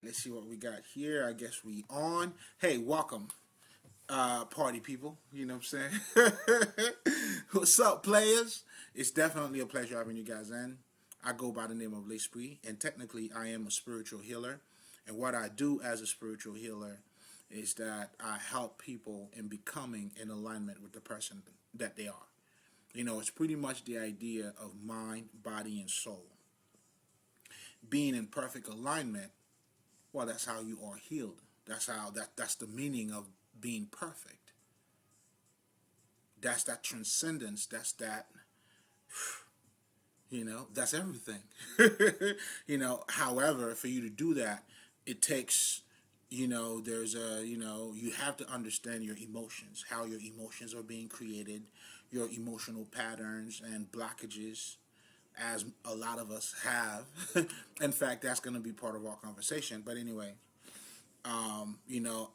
Let's see what we got here. I guess we on. Hey, welcome, party people. You know what I'm saying? What's up, players? It's definitely a pleasure having you guys in. I go by the name of L'Esprit, and technically I am a spiritual healer. And what I do as a spiritual healer is that I help people in becoming in alignment with the person that they are. You know, it's pretty much the idea of mind, body, and soul. Being in perfect alignment, well, that's how you are healed. That's the meaning of being perfect. That's that transcendence. That's that, that's everything. However, for you to do that, it takes, you have to understand your emotions, how your emotions are being created, your emotional patterns and blockages, as a lot of us have. In fact, that's going to be part of our conversation. But anyway,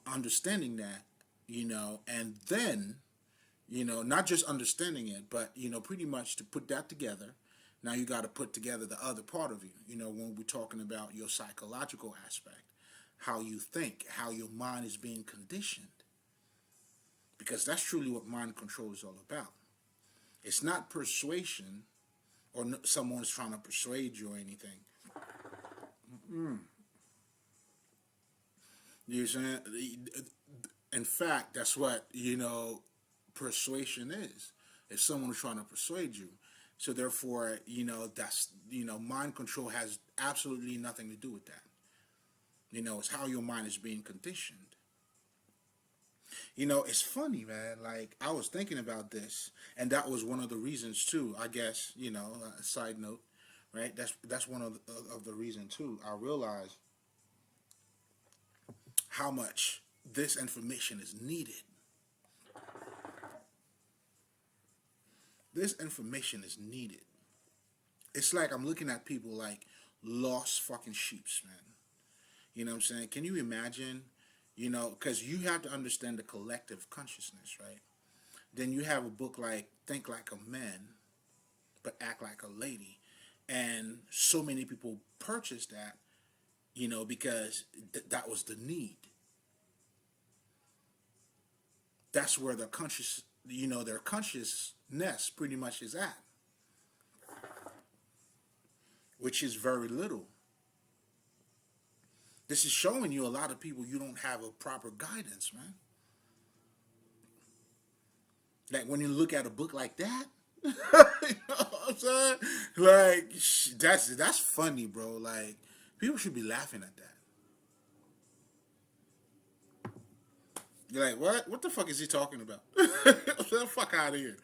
understanding that, and then, not just understanding it, but, pretty much to put that together. Now you got to put together the other part of you, when we're talking about your psychological aspect, how you think, how your mind is being conditioned. Because that's truly what mind control is all about. It's not persuasion or someone's trying to persuade you or anything. You saying? In fact, that's what, persuasion is. If someone is trying to persuade you. So therefore, that's, mind control has absolutely nothing to do with that. It's how your mind is being conditioned. It's funny, man. Like, I was thinking about this, and that was one of the reasons, too, I guess, a side note, right? That's one of the reasons, too. I realized how much this information is needed. This information is needed. It's like I'm looking at people like lost fucking sheeps, man. You know what I'm saying? Can you imagine, because you have to understand the collective consciousness, right? Then you have a book like Think Like a Man, but Act Like a Lady. And so many people purchase that, because that was the need. That's where the conscious, their consciousness pretty much is at, which is very little. This is showing you a lot of people, you don't have a proper guidance, man. Like when you look at a book like that, you know what I'm saying? Like, that's funny, bro. Like, people should be laughing at that. You're like, what? What the fuck is he talking about? Get the fuck out of here.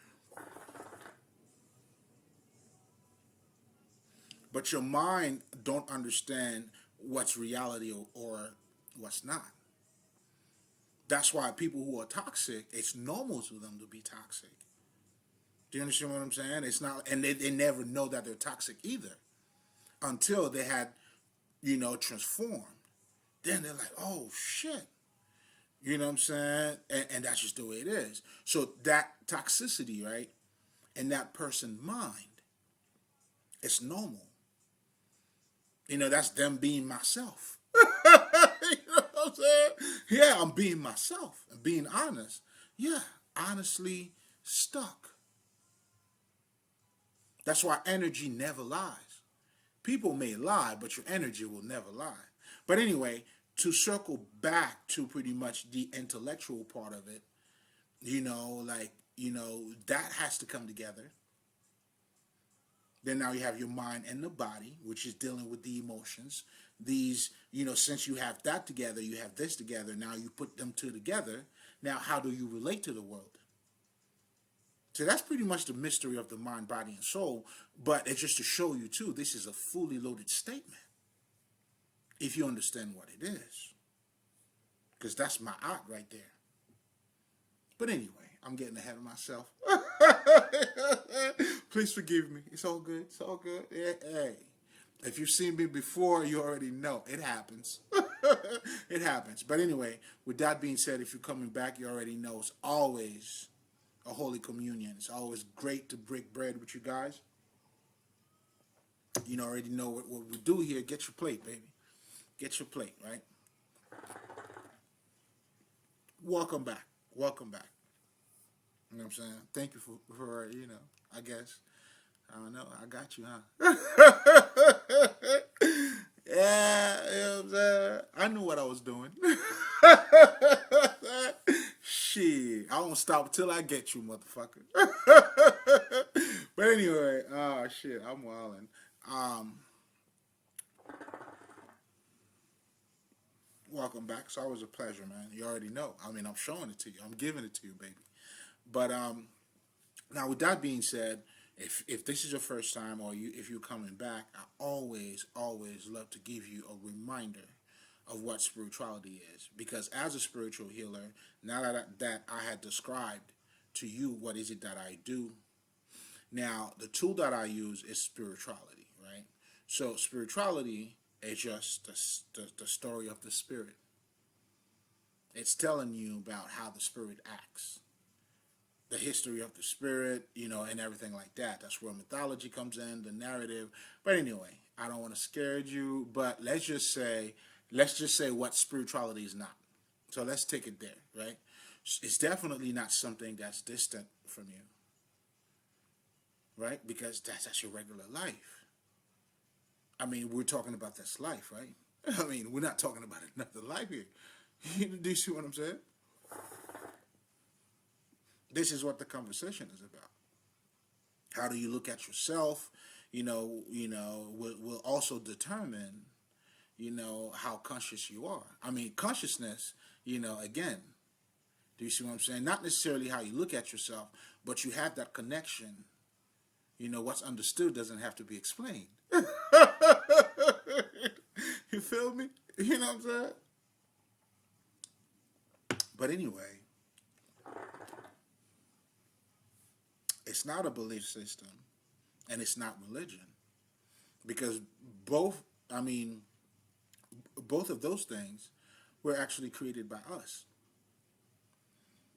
But your mind don't understand what's reality or what's not. That's why people who are toxic, it's normal to them to be toxic. Do you understand what I'm saying? It's not, and they never know that they're toxic either until they had, transformed. Then they're like, oh shit. You know what I'm saying? And that's just the way it is. So that toxicity, right, in that person's mind, it's normal. That's them being myself. You know what I'm saying? Yeah, I'm being myself. I'm being honest. Yeah, honestly stuck. That's why energy never lies. People may lie, but your energy will never lie. But anyway, to circle back to pretty much the intellectual part of it, that has to come together. Then now you have your mind and the body, which is dealing with the emotions. These, since you have that together, you have this together. Now you put them two together. Now, how do you relate to the world? So that's pretty much the mystery of the mind, body, and soul. But it's just to show you, too, this is a fully loaded statement. If you understand what it is. Because that's my art right there. But anyway, I'm getting ahead of myself. Please forgive me. It's all good. It's all good. Hey, if you've seen me before, you already know. It happens. It happens. But anyway, with that being said, if you're coming back, you already know it's always a Holy Communion. It's always great to break bread with you guys. You already know what we do here. Get your plate, baby. Get your plate, right? Welcome back. Welcome back. You know what I'm saying? Thank you for I guess. I don't know. I got you, huh? Yeah, you know what I'm saying? I knew what I was doing. Shit. I won't stop until I get you, motherfucker. But anyway, oh shit, I'm wilding. Um, Welcome back. It's always a pleasure, man. You already know. I mean, I'm showing it to you. I'm giving it to you, baby. But now, with that being said, if this is your first time or if you're coming back, I always love to give you a reminder of what spirituality is. Because as a spiritual healer, now that I had described to you what is it that I do, now the tool that I use is spirituality, right? So spirituality is just the story of the spirit. It's telling you about how the spirit acts, the history of the spirit, and everything like that. That's where mythology comes in, the narrative. But anyway, I don't want to scare you, but let's just say what spirituality is not. So let's take it there, right? It's definitely not something that's distant from you, right? Because that's your regular life. I mean, we're talking about this life, right? I mean, we're not talking about another life here. Do you see what I'm saying? This is what the conversation is about. How do you look at yourself? Will also determine, how conscious you are. I mean, consciousness, again, do you see what I'm saying? Not necessarily how you look at yourself, but you have that connection. What's understood doesn't have to be explained. You feel me? You know what I'm saying? But anyway, it's not a belief system and it's not religion. Because both, I mean, both of those things were actually created by us.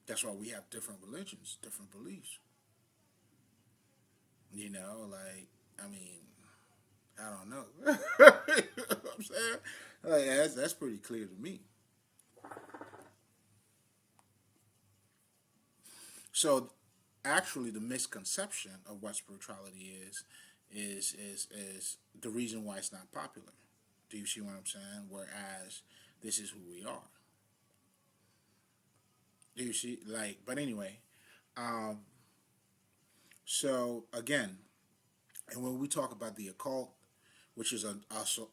That's why we have different religions, different beliefs. I mean, I don't know. You know what I'm saying? Like, that's pretty clear to me. So, actually, the misconception of what spirituality is the reason why it's not popular. Do you see what I'm saying? Whereas this is who we are. Do you see? But anyway, um, so again, and when we talk about the occult, which is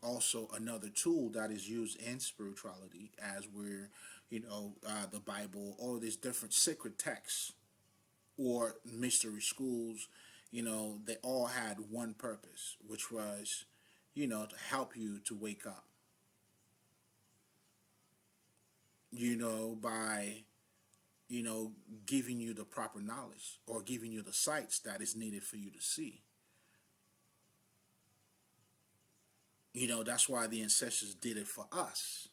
also another tool that is used in spirituality, as we're, the Bible, all these different sacred texts or mystery schools, they all had one purpose, which was, to help you to wake up, by, giving you the proper knowledge or giving you the sights that is needed for you to see. That's why the ancestors did it for us.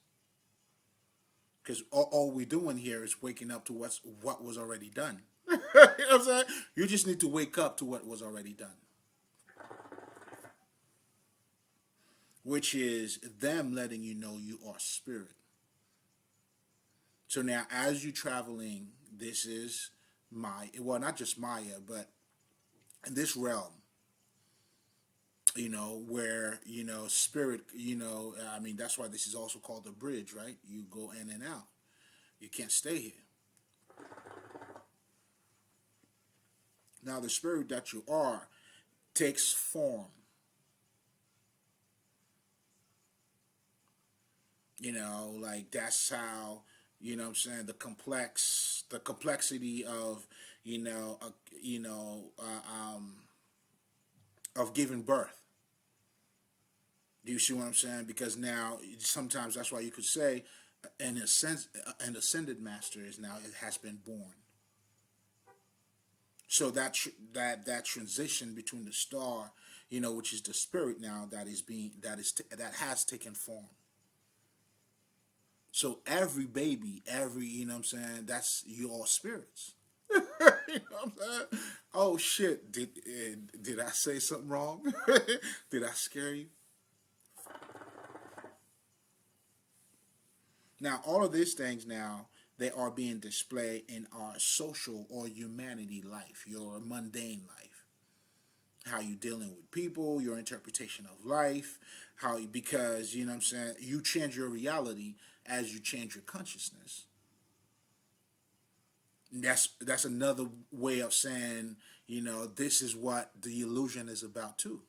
Because all we're doing here is waking up to what was already done. You know what I'm saying? You just need to wake up to what was already done, which is them letting you know you are spirit. So now, as you traveling, this is Maya. Well, not just Maya, but in this realm, where, spirit, I mean, that's why this is also called a bridge, right? You go in and out. You can't stay here. Now, the spirit that you are takes form. That's how, what I'm saying, the complexity of, of giving birth. Do you see what I'm saying? Because now, sometimes that's why you could say, an ascended master is now, it has been born. So that transition between the star, which is the spirit now that has taken form. So every baby, you know what I'm saying, that's you all spirits. You know what I'm saying? Oh shit! Did I say something wrong? Did I scare you? Now, all of these things now, they are being displayed in our social or humanity life, your mundane life. How you dealing with people, your interpretation of life, because, you know what I'm saying, you change your reality as you change your consciousness. And that's another way of saying, this is what the illusion is about too.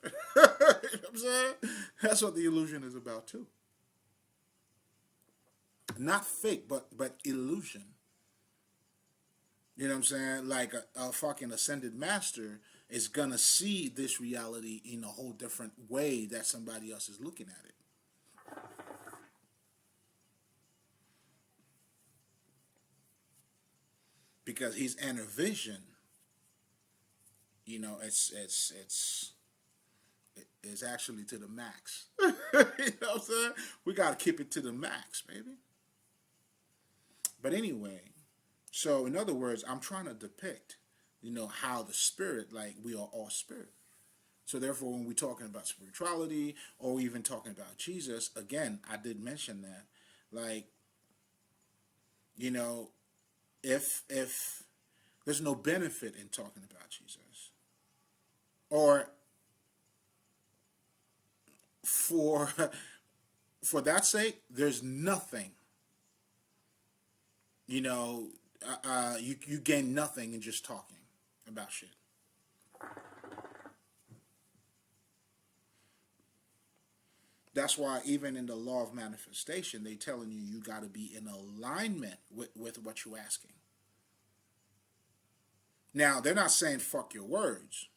You know what I'm saying? That's what the illusion is about too. Not fake, but illusion. You know what I'm saying? Like a fucking ascended master is gonna see this reality in a whole different way that somebody else is looking at it. Because his inner vision, it's actually to the max. You know what I'm saying? We gotta keep it to the max, baby. But anyway, so in other words, I'm trying to depict, how the spirit, like we are all spirit. So therefore, when we're talking about spirituality or even talking about Jesus, again, I did mention that, like, you know, if there's no benefit in talking about Jesus, or for for that sake, there's nothing. You gain nothing in just talking about shit. That's why even in the law of manifestation, they telling you got to be in alignment with what you're asking. Now, they're not saying fuck your words,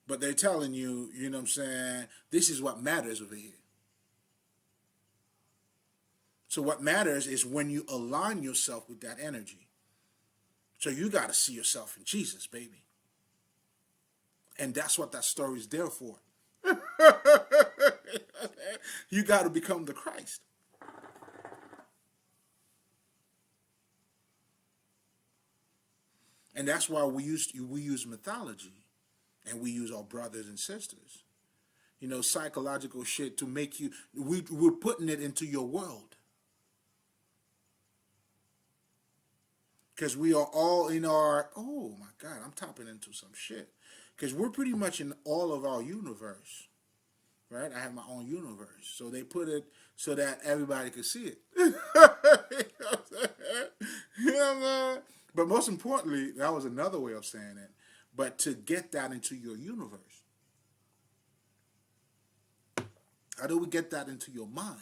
but they're telling you, you know what I'm saying, this is what matters over here. So what matters is when you align yourself with that energy. So you got to see yourself in Jesus, baby. And that's what that story is there for. You got to become the Christ. And that's why we use mythology, and we use our brothers and sisters. Psychological shit to make you. We're putting it into your world. Because we are all in our. Oh my God, I'm tapping into some shit. Because we're pretty much in all of our universe. Right? I have my own universe. So they put it so that everybody could see it. You know what I'm saying? But most importantly, that was another way of saying it. But to get that into your universe. How do we get that into your mind?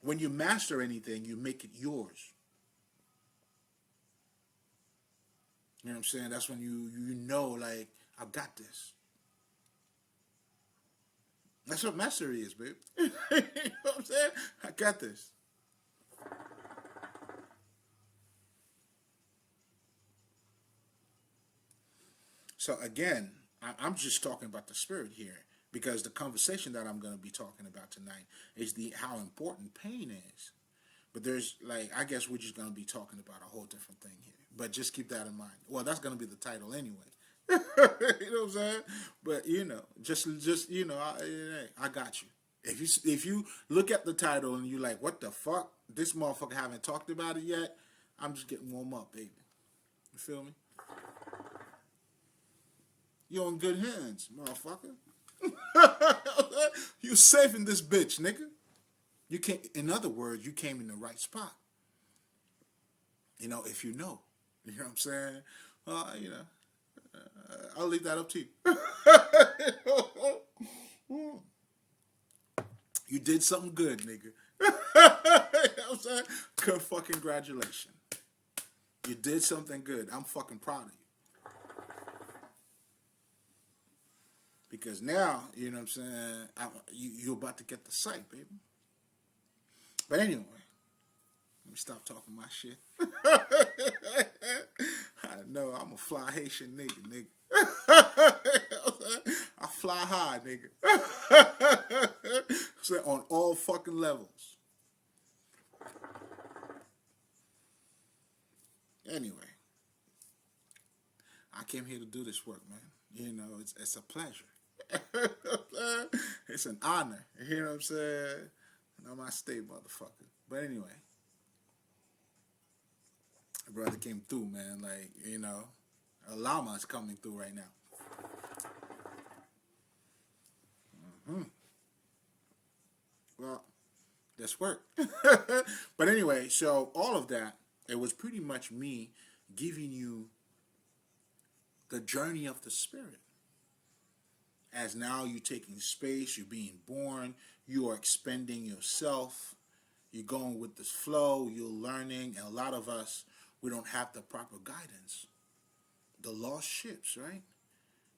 When you master anything, you make it yours. You know what I'm saying? That's when you know, like, I've got this. That's what mastery is, babe. You know what I'm saying? I got this. So again, I'm just talking about the spirit here, because the conversation that I'm going to be talking about tonight is how important pain is. But there's, like, I guess we're just going to be talking about a whole different thing here. But just keep that in mind. Well, that's going to be the title anyway. You know what I'm saying? But just I got you. If you look at the title and you're like, what the fuck? This motherfucker haven't talked about it yet. I'm just getting warm up, baby. You feel me? You're in good hands, motherfucker. You safe in this bitch, nigga. You came. In other words, you came in the right spot. If you know. You know what I'm saying? I'll leave that up to you. You did something good, nigga. You know what I'm saying? Congratulations. You did something good. I'm fucking proud of you. Because now, you know what I'm saying, you're about to get the sight, baby. But anyway, let me stop talking my shit. I know, I'm a fly Haitian nigga. I fly high, nigga. So on all fucking levels. Anyway, I came here to do this work, man. It's a pleasure. It's an honor. You know what I'm saying? Namaste, motherfucker. But anyway, brother came through, man. Like, a llama is coming through right now. Well, that's work. But anyway, so all of that, it was pretty much me giving you the journey of the spirit. As now you're taking space, you're being born, you are expending yourself, you're going with this flow, you're learning, and a lot of us, we don't have the proper guidance. The lost ships, right?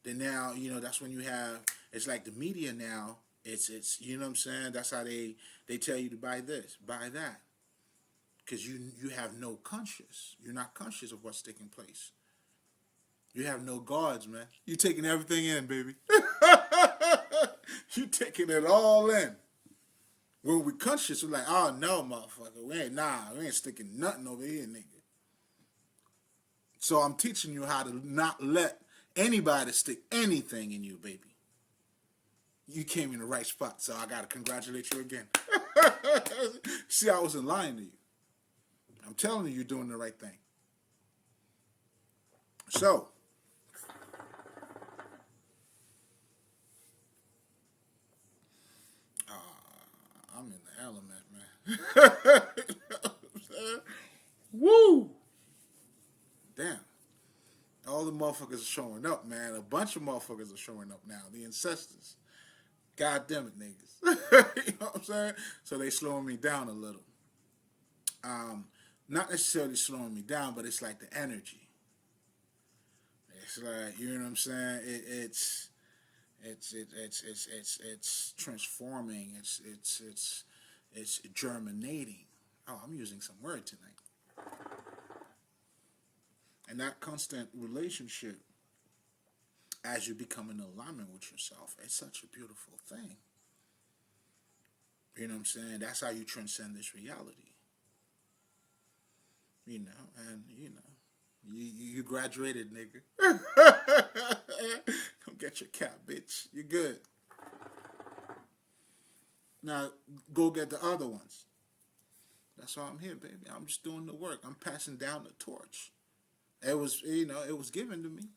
Then now, that's when you have, it's like the media now, it's you know what I'm saying? That's how they tell you to buy this, buy that. Because you have no conscious. You're not conscious of what's taking place. You have no guards, man. You're taking everything in, baby. You're taking it all in. When we conscious, we're like, oh no, motherfucker. We ain't sticking nothing over here, nigga. So I'm teaching you how to not let anybody stick anything in you, baby. You came in the right spot, so I gotta congratulate you again. See, I wasn't lying to you. I'm telling you, you're doing the right thing. So, I'm in the element, man. You know what I'm saying? Woo! Damn. All the motherfuckers are showing up, man. A bunch of motherfuckers are showing up now. The ancestors. God damn it, niggas. You know what I'm saying? So they slowing me down a little. Not necessarily slowing me down, but it's like the energy. It's like, you know what I'm saying? It's transforming. It's germinating. Oh, I'm using some word tonight. And that constant relationship, as you become in alignment with yourself, it's such a beautiful thing. You know what I'm saying? That's how you transcend this reality. And you graduated, nigga. Come get your cap, bitch. You good. Now, go get the other ones. That's why I'm here, baby. I'm just doing the work. I'm passing down the torch. It was, it was given to me.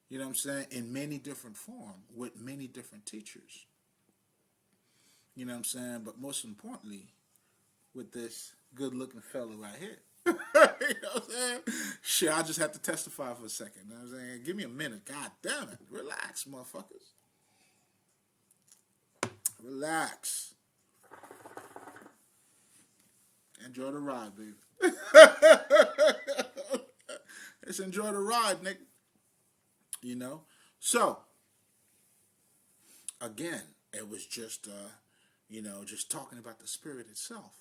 You know what I'm saying? In many different forms, with many different teachers. You know what I'm saying? But most importantly, with this good-looking fella right here. You know what I'm saying? Shit, I just have to testify for a second. You know what I'm saying? Give me a minute. God damn it. Relax, motherfuckers. Relax. Enjoy the ride, baby. Let's enjoy the ride, nigga. So, again, it was just, just talking about the spirit itself.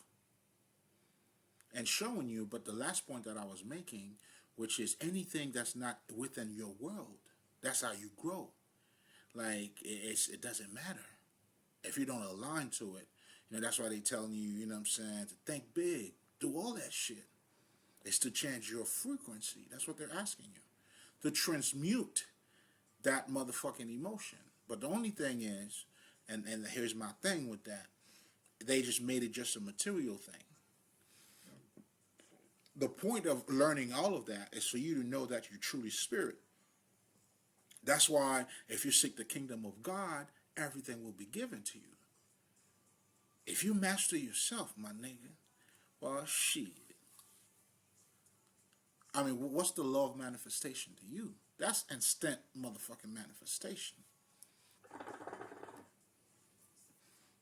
And showing you, but the last point that I was making, which is anything that's not within your world, that's how you grow. Like, it doesn't matter. If you don't align to it, that's why they telling you, you know what I'm saying, to think big, do all that shit. It's to change your frequency. That's what they're asking you. To transmute that motherfucking emotion. But the only thing is, and here's my thing with that, they just made it just a material thing. The point of learning all of that is for you to know that you're truly spirit. That's why if you seek the kingdom of God, everything will be given to you. If you master yourself, my nigga, well, shit. I mean, what's the law of manifestation to you? That's instant motherfucking manifestation.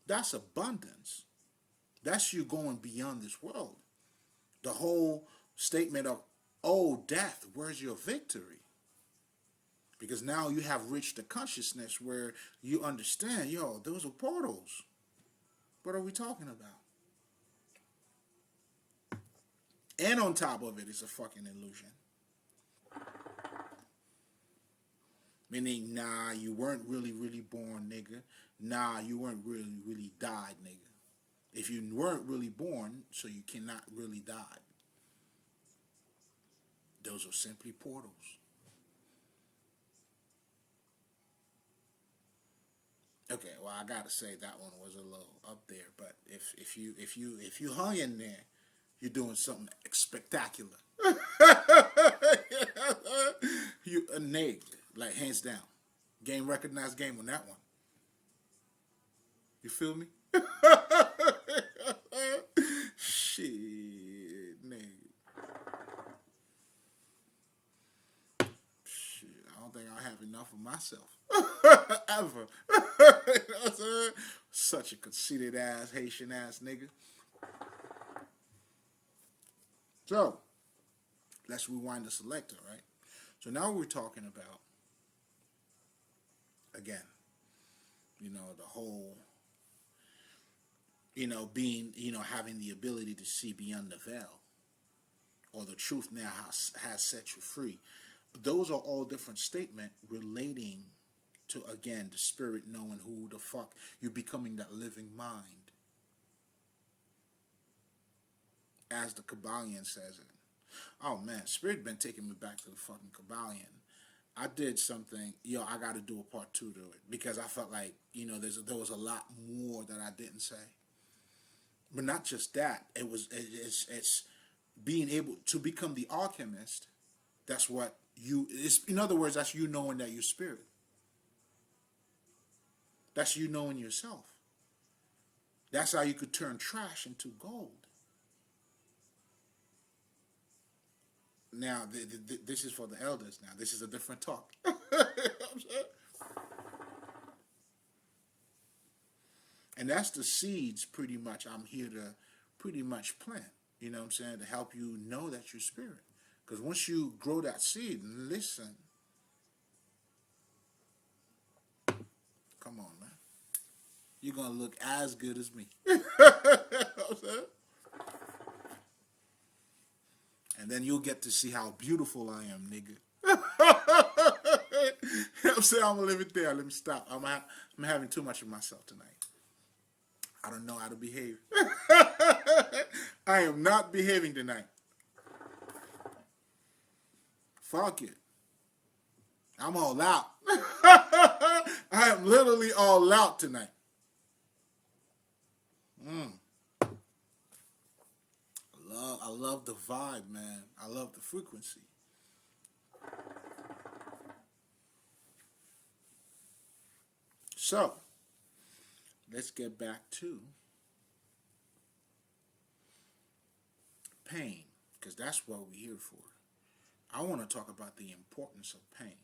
That's abundance. That's you going beyond this world. The whole statement of, oh, death, where's your victory? Because now you have reached the consciousness where you understand, those are portals. What are we talking about? And on top of it, it's a fucking illusion. Meaning, nah, you weren't really, really born, nigga. Nah, you weren't really, really died, nigga. If you weren't really born, so you cannot really die. Those are simply portals. Okay, well, I gotta say that one was a little up there, but if you hung in there, you're doing something spectacular. You a nigga, like hands down, game recognized game on that one. You feel me? Shit, nigga. Shit, I don't think I have enough of myself. Ever. You know what I'm saying? Such a conceited ass, Haitian ass nigga. So, let's rewind the selector, right? So now we're talking about, again, the whole, being, having the ability to see beyond the veil, or the truth now has set you free. Those are all different statements relating to, again, the spirit knowing who the fuck you're becoming, that living mind, as the Kabbalion says it. Oh man, spirit been taking me back to the fucking Kabbalion. I did something, I got to do a part two to it, because I felt like, there was a lot more that I didn't say. But not just that, it's being able to become the alchemist. That's what in other words, that's you knowing that you're spirit. That's you knowing yourself. That's how you could turn trash into gold. Now, this is for the elders now. This is a different talk. And that's the seeds, pretty much, I'm here to pretty much plant. You know what I'm saying? To help you know that you're spirit. Because once you grow that seed, listen. Come on, man. You're going to look as good as me. You know what I'm saying? And then you'll get to see how beautiful I am, nigga. You know what I'm saying? I'm going to leave it there. Let me stop. I'm having too much of myself tonight. I don't know how to behave. I am not behaving tonight. Fuck it. I'm all out. I am literally all out tonight. I love the vibe, man. I love the frequency. So, let's get back to pain, because that's what we're here for. I want to talk about the importance of pain.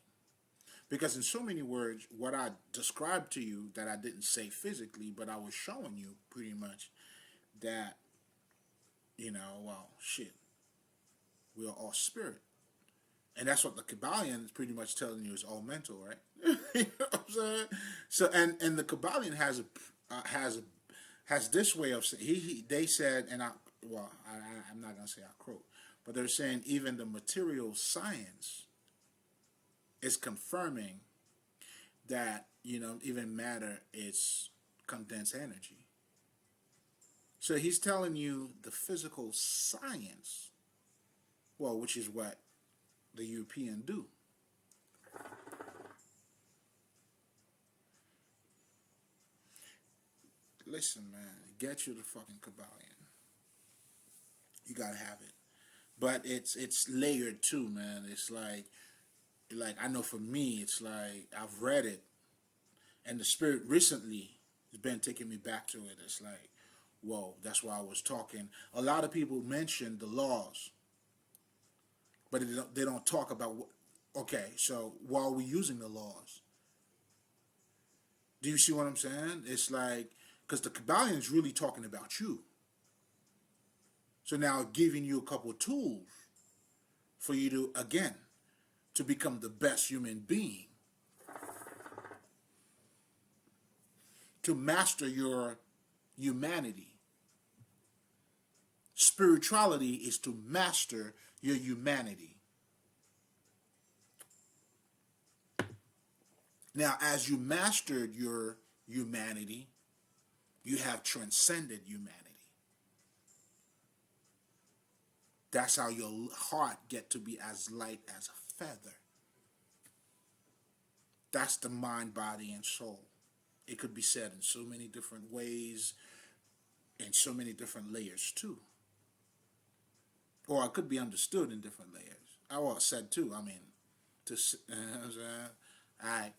Because in so many words, what I described to you that I didn't say physically, but I was showing you pretty much that, well, shit, we are all spirit. And that's what the Kabbalion is pretty much telling you, is all mental, right? You know what I'm saying? So, and the Kabbalion has this way of saying, they said, and I'm not gonna say I quote, but they're saying even the material science is confirming that even matter is condensed energy. So he's telling you the physical science, well, which is what the European do. Listen, man, get you the fucking Kabbalion. You gotta have it. But it's layered too, man. It's like I know for me, it's like I've read it, and the spirit recently has been taking me back to it. It's like, whoa, that's why I was talking. A lot of people mention the laws, but they don't talk about, okay, so why are we using the laws? Do you see what I'm saying? It's like, because the Kabbalion is really talking about you. So now giving you a couple of tools for you to, again, to become the best human being. To master your humanity. Spirituality is to master your humanity. Now, as you mastered your humanity, you have transcended humanity. That's how your heart get to be as light as a feather. That's the mind, body, and soul. It could be said in so many different ways, in so many different layers too. Or it could be understood in different layers. I was said too. I mean, to all right.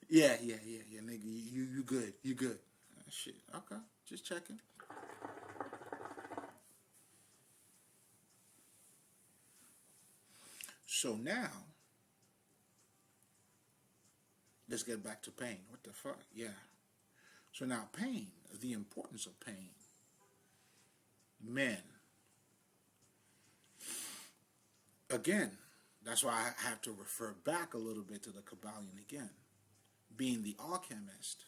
Yeah, nigga. You good. You good. Shit. Okay. Just checking. So now, let's get back to pain. What the fuck? Yeah. So now pain, the importance of pain. Men. Again, that's why I have to refer back a little bit to the Kabbalion again. Being the alchemist,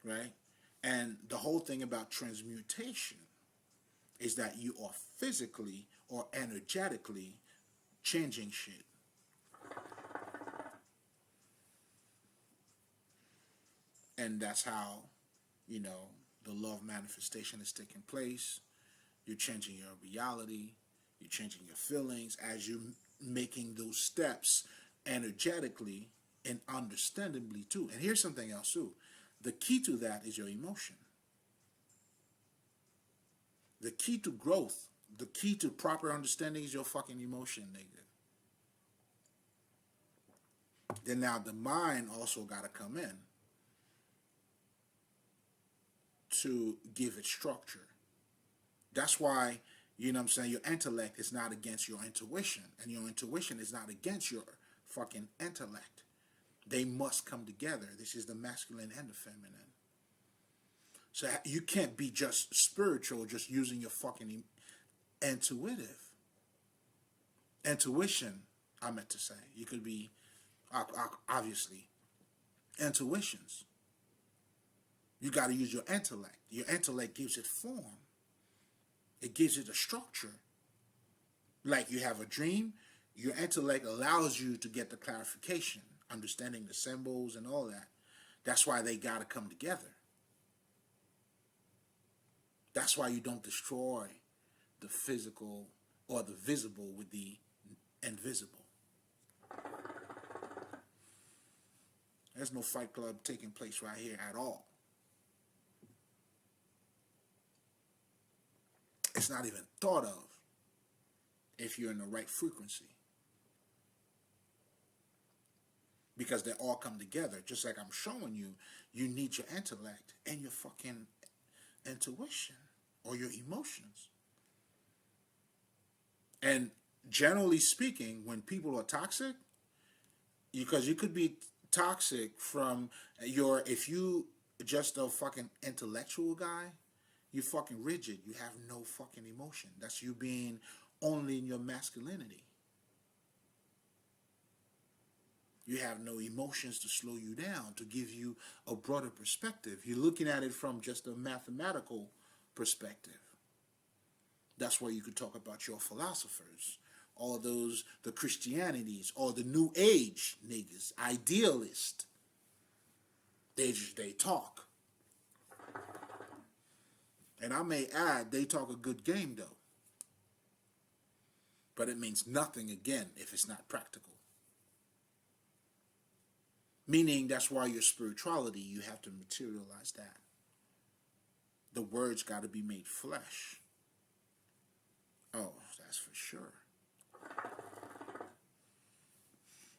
right? And the whole thing about transmutation is that you are physically or energetically changing shit. And that's how, the law of manifestation is taking place. You're changing your reality. You're changing your feelings as you're making those steps energetically and understandably too. And here's something else too. The key to that is your emotion. The key to growth, the key to proper understanding is your fucking emotion, nigga. Then now the mind also got to come in to give it structure. That's why, your intellect is not against your intuition, and your intuition is not against your fucking intellect. They must come together. This is the masculine and the feminine. So you can't be just spiritual, just using your fucking intuitive. Intuition, I meant to say. You could be, obviously, intuitions. You got to use your intellect. Your intellect gives it form. It gives it a structure. Like you have a dream, your intellect allows you to get the clarification, understanding the symbols and all that. That's why they got to come together. That's why you don't destroy the physical or the visible with the invisible. There's no Fight Club taking place right here at all. It's not even thought of if you're in the right frequency. Because they all come together. Just like I'm showing you, you need your intellect and your fucking intuition or your emotions. And generally speaking, when people are toxic, because you could be toxic from if you just a fucking intellectual guy, you're fucking rigid. You have no fucking emotion. That's you being only in your masculinity. You have no emotions to slow you down, to give you a broader perspective. You're looking at it from just a mathematical perspective. That's why you could talk about your philosophers, all those, the Christianities, or the New Age niggas, idealists. They talk. And I may add, they talk a good game though. But it means nothing again if it's not practical. Meaning that's why your spirituality, you have to materialize that. The words got to be made flesh. Oh, that's for sure.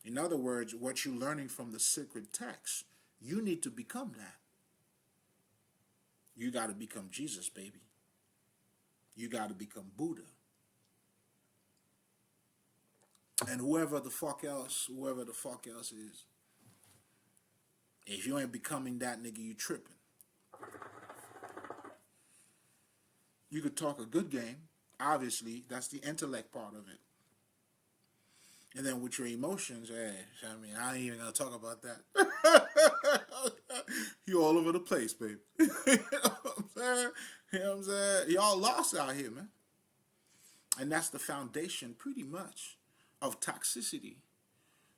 In other words, what you're learning from the sacred text, you need to become that. You got to become Jesus, baby. You got to become Buddha. And whoever the fuck else is, if you ain't becoming that nigga, you tripping. You could talk a good game. Obviously, that's the intellect part of it. And then with your emotions, I ain't even going to talk about that. You all over the place, baby. You know what I'm saying? Y'all lost out here, man. And that's the foundation, pretty much, of toxicity.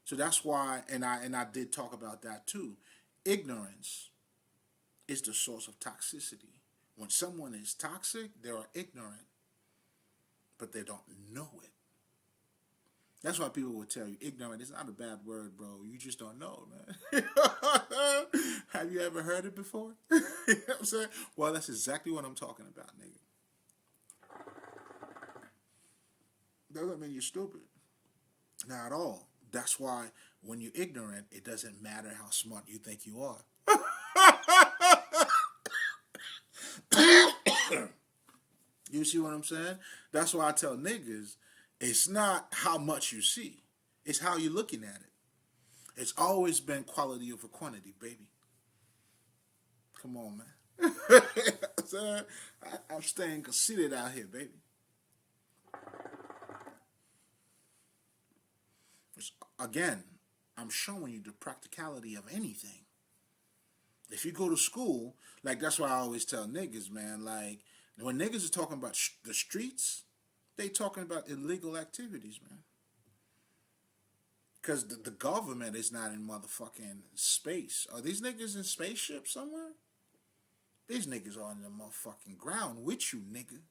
So that's why, and I did talk about that too. Ignorance is the source of toxicity. When someone is toxic, they are ignorant, but they don't know it. That's why people will tell you ignorant is not a bad word, bro. You just don't know, man. Have you ever heard it before? You know what I'm saying? Well, that's exactly what I'm talking about, nigga. Doesn't mean you're stupid. Not at all. That's why when you're ignorant, it doesn't matter how smart you think you are. You see what I'm saying? That's why I tell niggas, it's not how much you see. It's how you're looking at it. It's always been quality over quantity, baby. Come on, man. I'm staying conceited out here, baby. Again, I'm showing you the practicality of anything. If you go to school, like that's why I always tell niggas, man, like when niggas are talking about the streets, they talking about illegal activities, man. Because the government is not in motherfucking space. Are these niggas in spaceships somewhere? These niggas are on the motherfucking ground with you, nigga.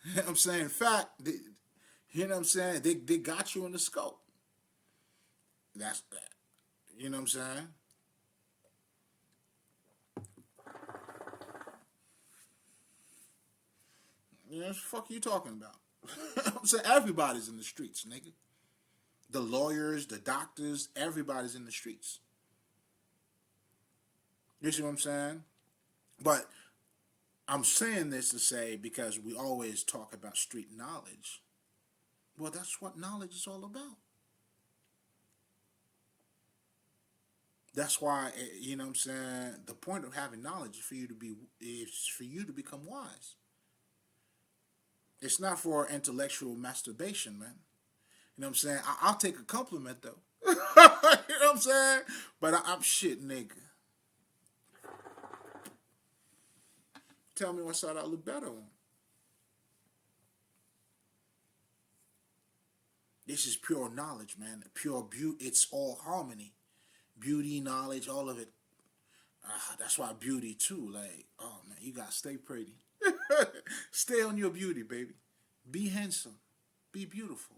You know what I'm saying? In fact, you know what I'm saying? They got you in the scope. That's that. You know what I'm saying? You know what the fuck you talking about? I'm saying everybody's in the streets, nigga. The lawyers, the doctors, everybody's in the streets. You see what I'm saying? But I'm saying this to say because we always talk about street knowledge. Well, that's what knowledge is all about. That's why, you know what I'm saying, the point of having knowledge is for you to become wise. It's not for intellectual masturbation, man. You know what I'm saying? I'll take a compliment though. You know what I'm saying? But I'm shit, nigga. Tell me what side I look better on. This is pure knowledge, man. Pure beauty. It's all harmony. Beauty, knowledge, all of it. That's why beauty too. Like, oh man, you gotta stay pretty. Stay on your beauty, baby. Be handsome. Be beautiful.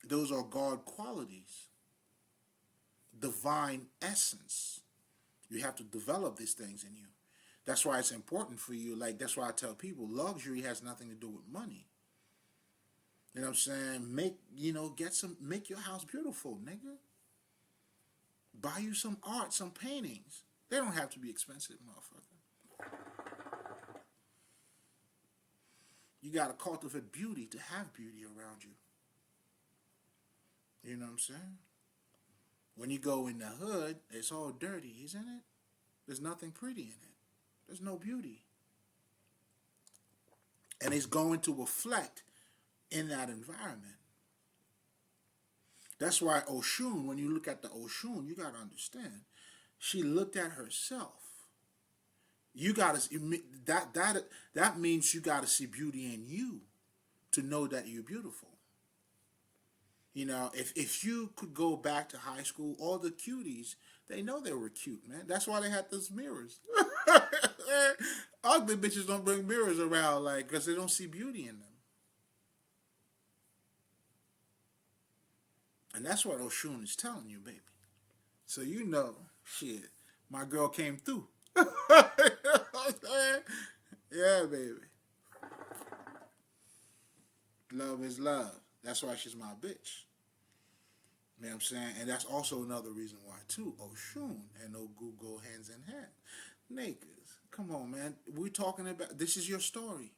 Those are God qualities. Divine essence. You have to develop these things in you. That's why it's important for you. Like, that's why I tell people, luxury has nothing to do with money. You know what I'm saying? Make your house beautiful, nigga. Buy you some art, some paintings. They don't have to be expensive, motherfucker. You got to cultivate beauty to have beauty around you. You know what I'm saying? When you go in the hood, it's all dirty, isn't it? There's nothing pretty in it. There's no beauty. And it's going to reflect in that environment. That's why Oshun, when you look at the Oshun, you got to understand, she looked at herself. You got to that means you got to see beauty in you to know that you're beautiful. You know, if you could go back to high school, all the cuties, they know they were cute, man. That's why they had those mirrors. Ugly bitches don't bring mirrors around, like, because they don't see beauty in them. And that's what Oshun is telling you, baby. So you know, shit, my girl came through. You know what I'm saying? Yeah, baby. Love is love. That's why she's my bitch. You know what I'm saying? And that's also another reason why, too. Oshun and Ogu go hands in hand. Niggas, come on, man. We're talking about, this is your story.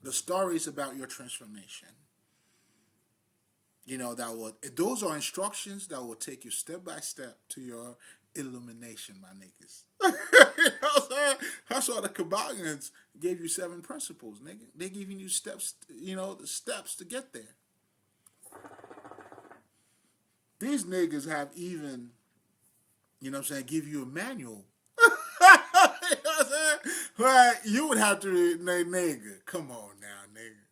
The story is about your transformation. You know, those are instructions that will take you step by step to your illumination, my niggas. You know what I'm saying? That's why the Kabbalions gave you 7 principles, nigga. They giving you steps, the steps to get there. These niggas have even, give you a manual. You know what I'm saying? Like, you would have to read, nigga, come on now, nigga.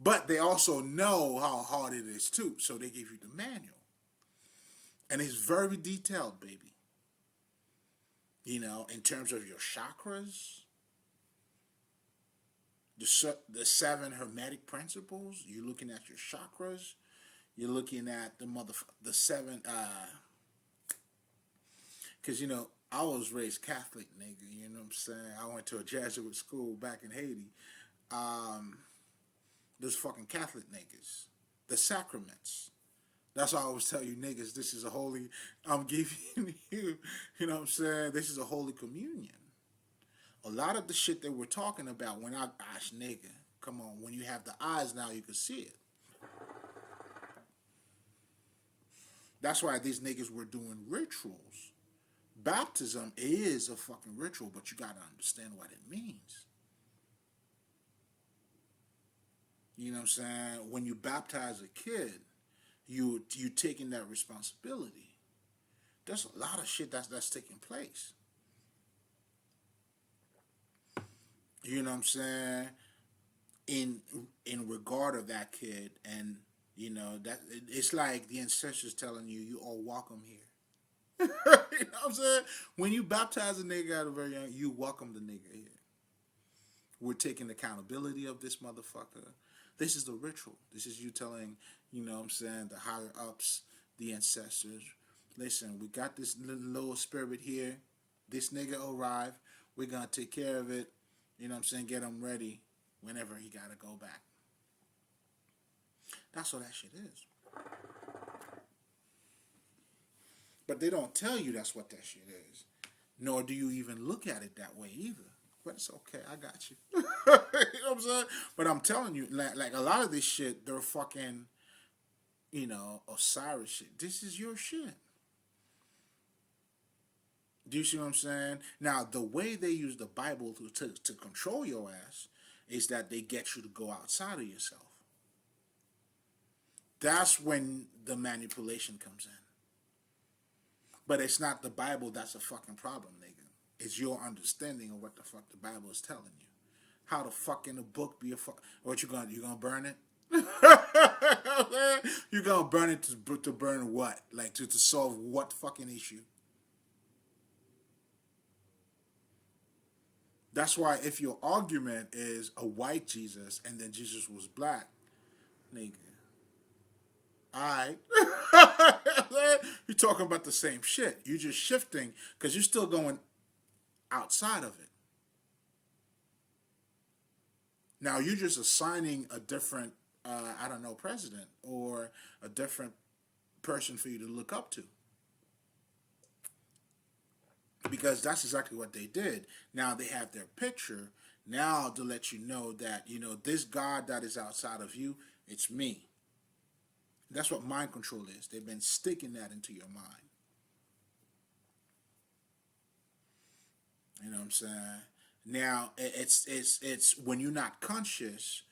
But they also know how hard it is too, so they give you the manual. And it's very detailed, baby. In terms of your chakras, the 7 hermetic principles, you're looking at your chakras, You're looking at the seven, because I was raised Catholic, nigga. You know what I'm saying? I went to a Jesuit school back in Haiti. Um, those fucking Catholic niggas, the sacraments. That's why I always tell you niggas, this is a holy. I'm giving you. You know what I'm saying? This is a holy communion. A lot of the shit that we're talking about, when gosh, nigga, come on, when you have the eyes now, you can see it. That's why these niggas were doing rituals. Baptism is a fucking ritual, but you gotta understand what it means. You know what I'm saying? When you baptize a kid, you taking that responsibility. There's a lot of shit that's taking place. You know what I'm saying? In regard of that kid, and that it's like the ancestors telling you, you all welcome here. You know what I'm saying? When you baptize a nigga at a very young, you welcome the nigga here. We're taking accountability of this motherfucker. This is the ritual. This is you telling, you know what I'm saying, the higher ups, the ancestors, listen, we got this little spirit here. This nigga arrived. We're going to take care of it. You know what I'm saying? Get him ready whenever he got to go back. That's what that shit is. But they don't tell you that's what that shit is. Nor do you even look at it that way either. But it's okay, I got you. You know what I'm saying? But I'm telling you, like a lot of this shit, they're fucking, Osiris shit. This is your shit. Do you see what I'm saying? Now, the way they use the Bible to control your ass is that they get you to go outside of yourself. That's when the manipulation comes in. But it's not the Bible that's a fucking problem, nigga. It's your understanding of what the fuck the Bible is telling you. How the fuck in the book be a fuck? What you gonna burn it? You gonna burn it to burn what? Like to solve what fucking issue? That's why if your argument is a white Jesus and then Jesus was black, nigga, alright. You're talking about the same shit. You're just shifting because you're still going outside of it. Now you're just assigning a different, president or a different person for you to look up to. Because that's exactly what they did. Now they have their picture. Now to let you know that, this God that is outside of you, it's me. That's what mind control is. They've been sticking that into your mind. You know what I'm saying? Now it's when you're not conscious,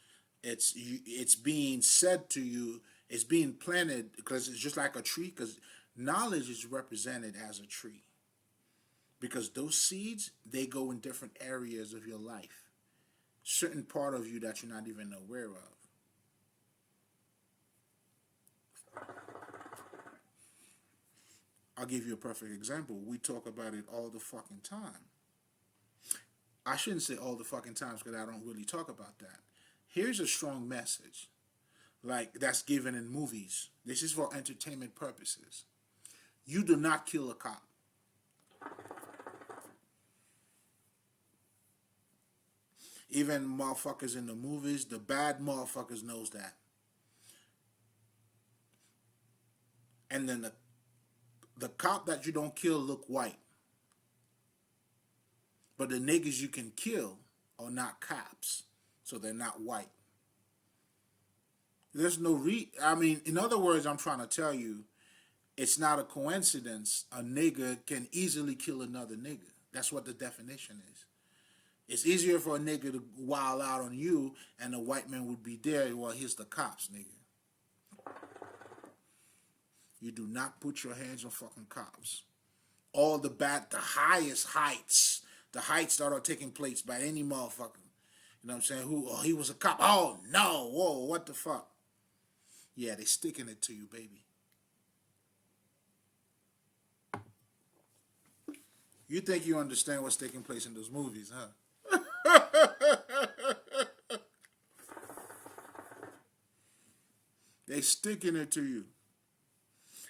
it's being said to you, it's being planted because it's just like a tree. Because knowledge is represented as a tree. Because those seeds, they go in different areas of your life. Certain part of you that you're not even aware of. I'll give you a perfect example. We talk about it all the fucking time. I shouldn't say all the fucking times because I don't really talk about that. Here's a strong message. Like that's given in movies. This is for entertainment purposes. You do not kill a cop. Even motherfuckers in the movies, the bad motherfuckers knows that. And then the cop that you don't kill look white. But the niggas you can kill are not cops. So they're not white. There's no in other words, I'm trying to tell you, it's not a coincidence a nigga can easily kill another nigga. That's what the definition is. It's easier for a nigga to wild out on you and a white man would be there. Well, here's the cops, nigga. You do not put your hands on fucking cops. All the highest heights, the heights that are taking place by any motherfucker. You know what I'm saying? He was a cop. Oh, no. Whoa, what the fuck? Yeah, they sticking it to you, baby. You think you understand what's taking place in those movies, huh? They sticking it to you.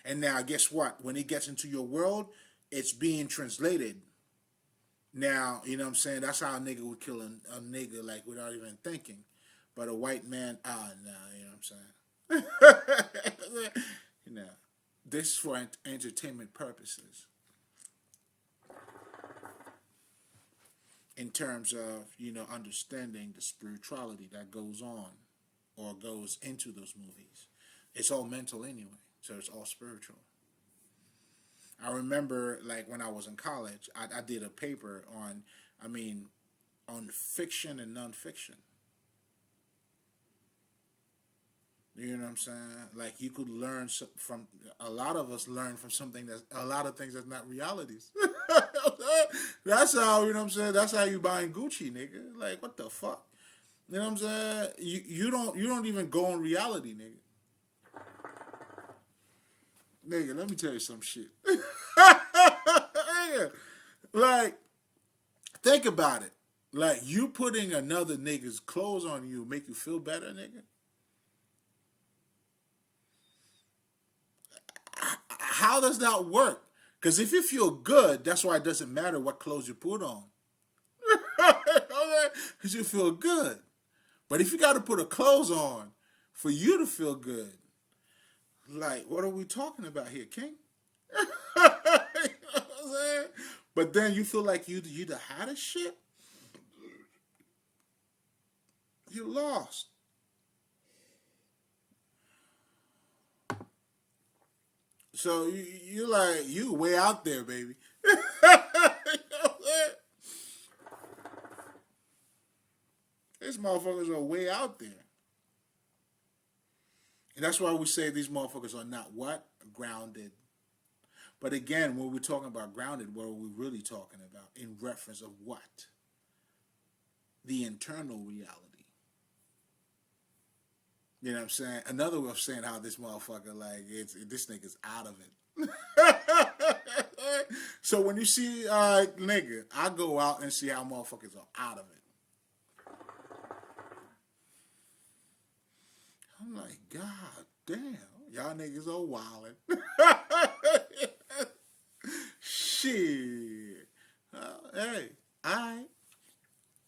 And now, guess what? When it gets into your world, it's being translated. Now, you know what I'm saying? That's how a nigga would kill a nigga, like, without even thinking. But a white man, no, you know what I'm saying? You know, this is for entertainment purposes. In terms of, understanding the spirituality that goes on or goes into those movies. It's all mental anyway, so it's all spiritual. I remember, like, when I was in college, I did a paper on fiction and nonfiction. You know what I'm saying? Like, you could learn from, a lot of us learn from something that's, a lot of things that's not realities. That's how, you know what I'm saying? That's how you buying Gucci, nigga. Like, what the fuck? You know what I'm saying? You don't even go on reality, nigga. Nigga, let me tell you some shit. Like, think about it. Like, you putting another nigga's clothes on you make you feel better, nigga? How does that work? Because if you feel good, that's why it doesn't matter what clothes you put on. Because you feel good. But if you got to put a clothes on for you to feel good, like, what are we talking about here, King? You know what I'm saying? But then you feel like you the hottest shit. You lost. So you like, you way out there, baby. You know what I'm saying? These motherfuckers are way out there. And that's why we say these motherfuckers are not what? Grounded. But again, when we're talking about grounded, what are we really talking about? In reference of what? The internal reality. You know what I'm saying? Another way of saying how this motherfucker, like, this nigga's out of it. So when you see, nigga, I go out and see how motherfuckers are out of it. I'm like, God damn, y'all niggas are wildin'. Shit. Hey, alright.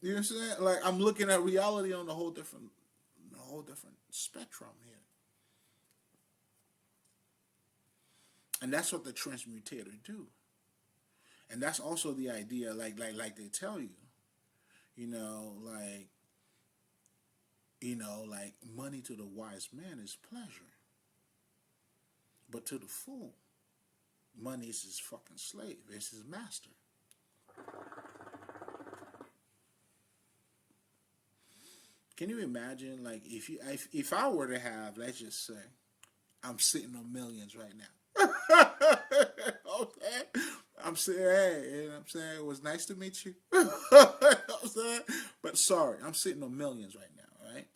You know what I'm saying? Like, I'm looking at reality on a whole different spectrum here. And that's what the transmutator do. And that's also the idea, like they tell you, like money to the wise man is pleasure. But to the fool, money is his fucking slave. It's his master. Can you imagine, like, if I were to have, let's just say, I'm sitting on millions right now. Okay? I'm saying, hey, you know what I'm saying? It was nice to meet you. You know what I'm saying? But sorry, I'm sitting on millions right now, right?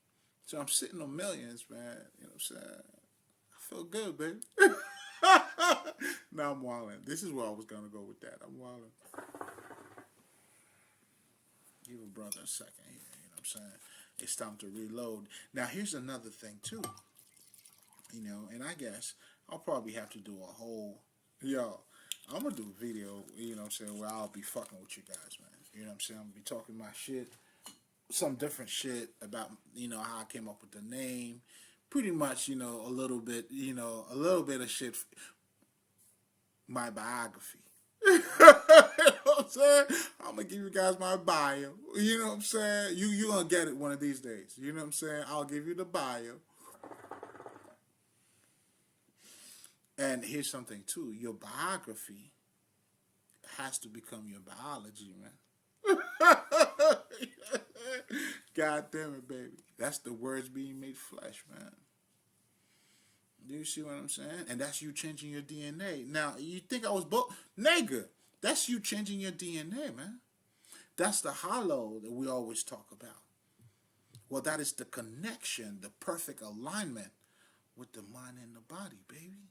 So I'm sitting on millions, man. You know what I'm saying? I feel good, baby. Now I'm wilding. This is where I was going to go with that. I'm wilding. Give a brother a second here. You know what I'm saying? It's time to reload. Now, here's another thing, too. And I guess I'll probably have to do a whole... I'm going to do a video, you know what I'm saying, where I'll be fucking with you guys, man. You know what I'm saying? I'm going to be talking my shit. Some different shit about, how I came up with the name. Pretty much, a little bit of shit. My biography. You know what I'm saying? I'm gonna give you guys my bio. You know what I'm saying? You gonna get it one of these days. You know what I'm saying? I'll give you the bio. And here's something too. Your biography has to become your biology, man. God damn it, baby. That's the words being made flesh, man. Do you see what I'm saying? And that's you changing your DNA. Now, you think I was nigga, that's you changing your DNA, man. That's the hollow that we always talk about. Well, that is the connection, the perfect alignment with the mind and the body, baby.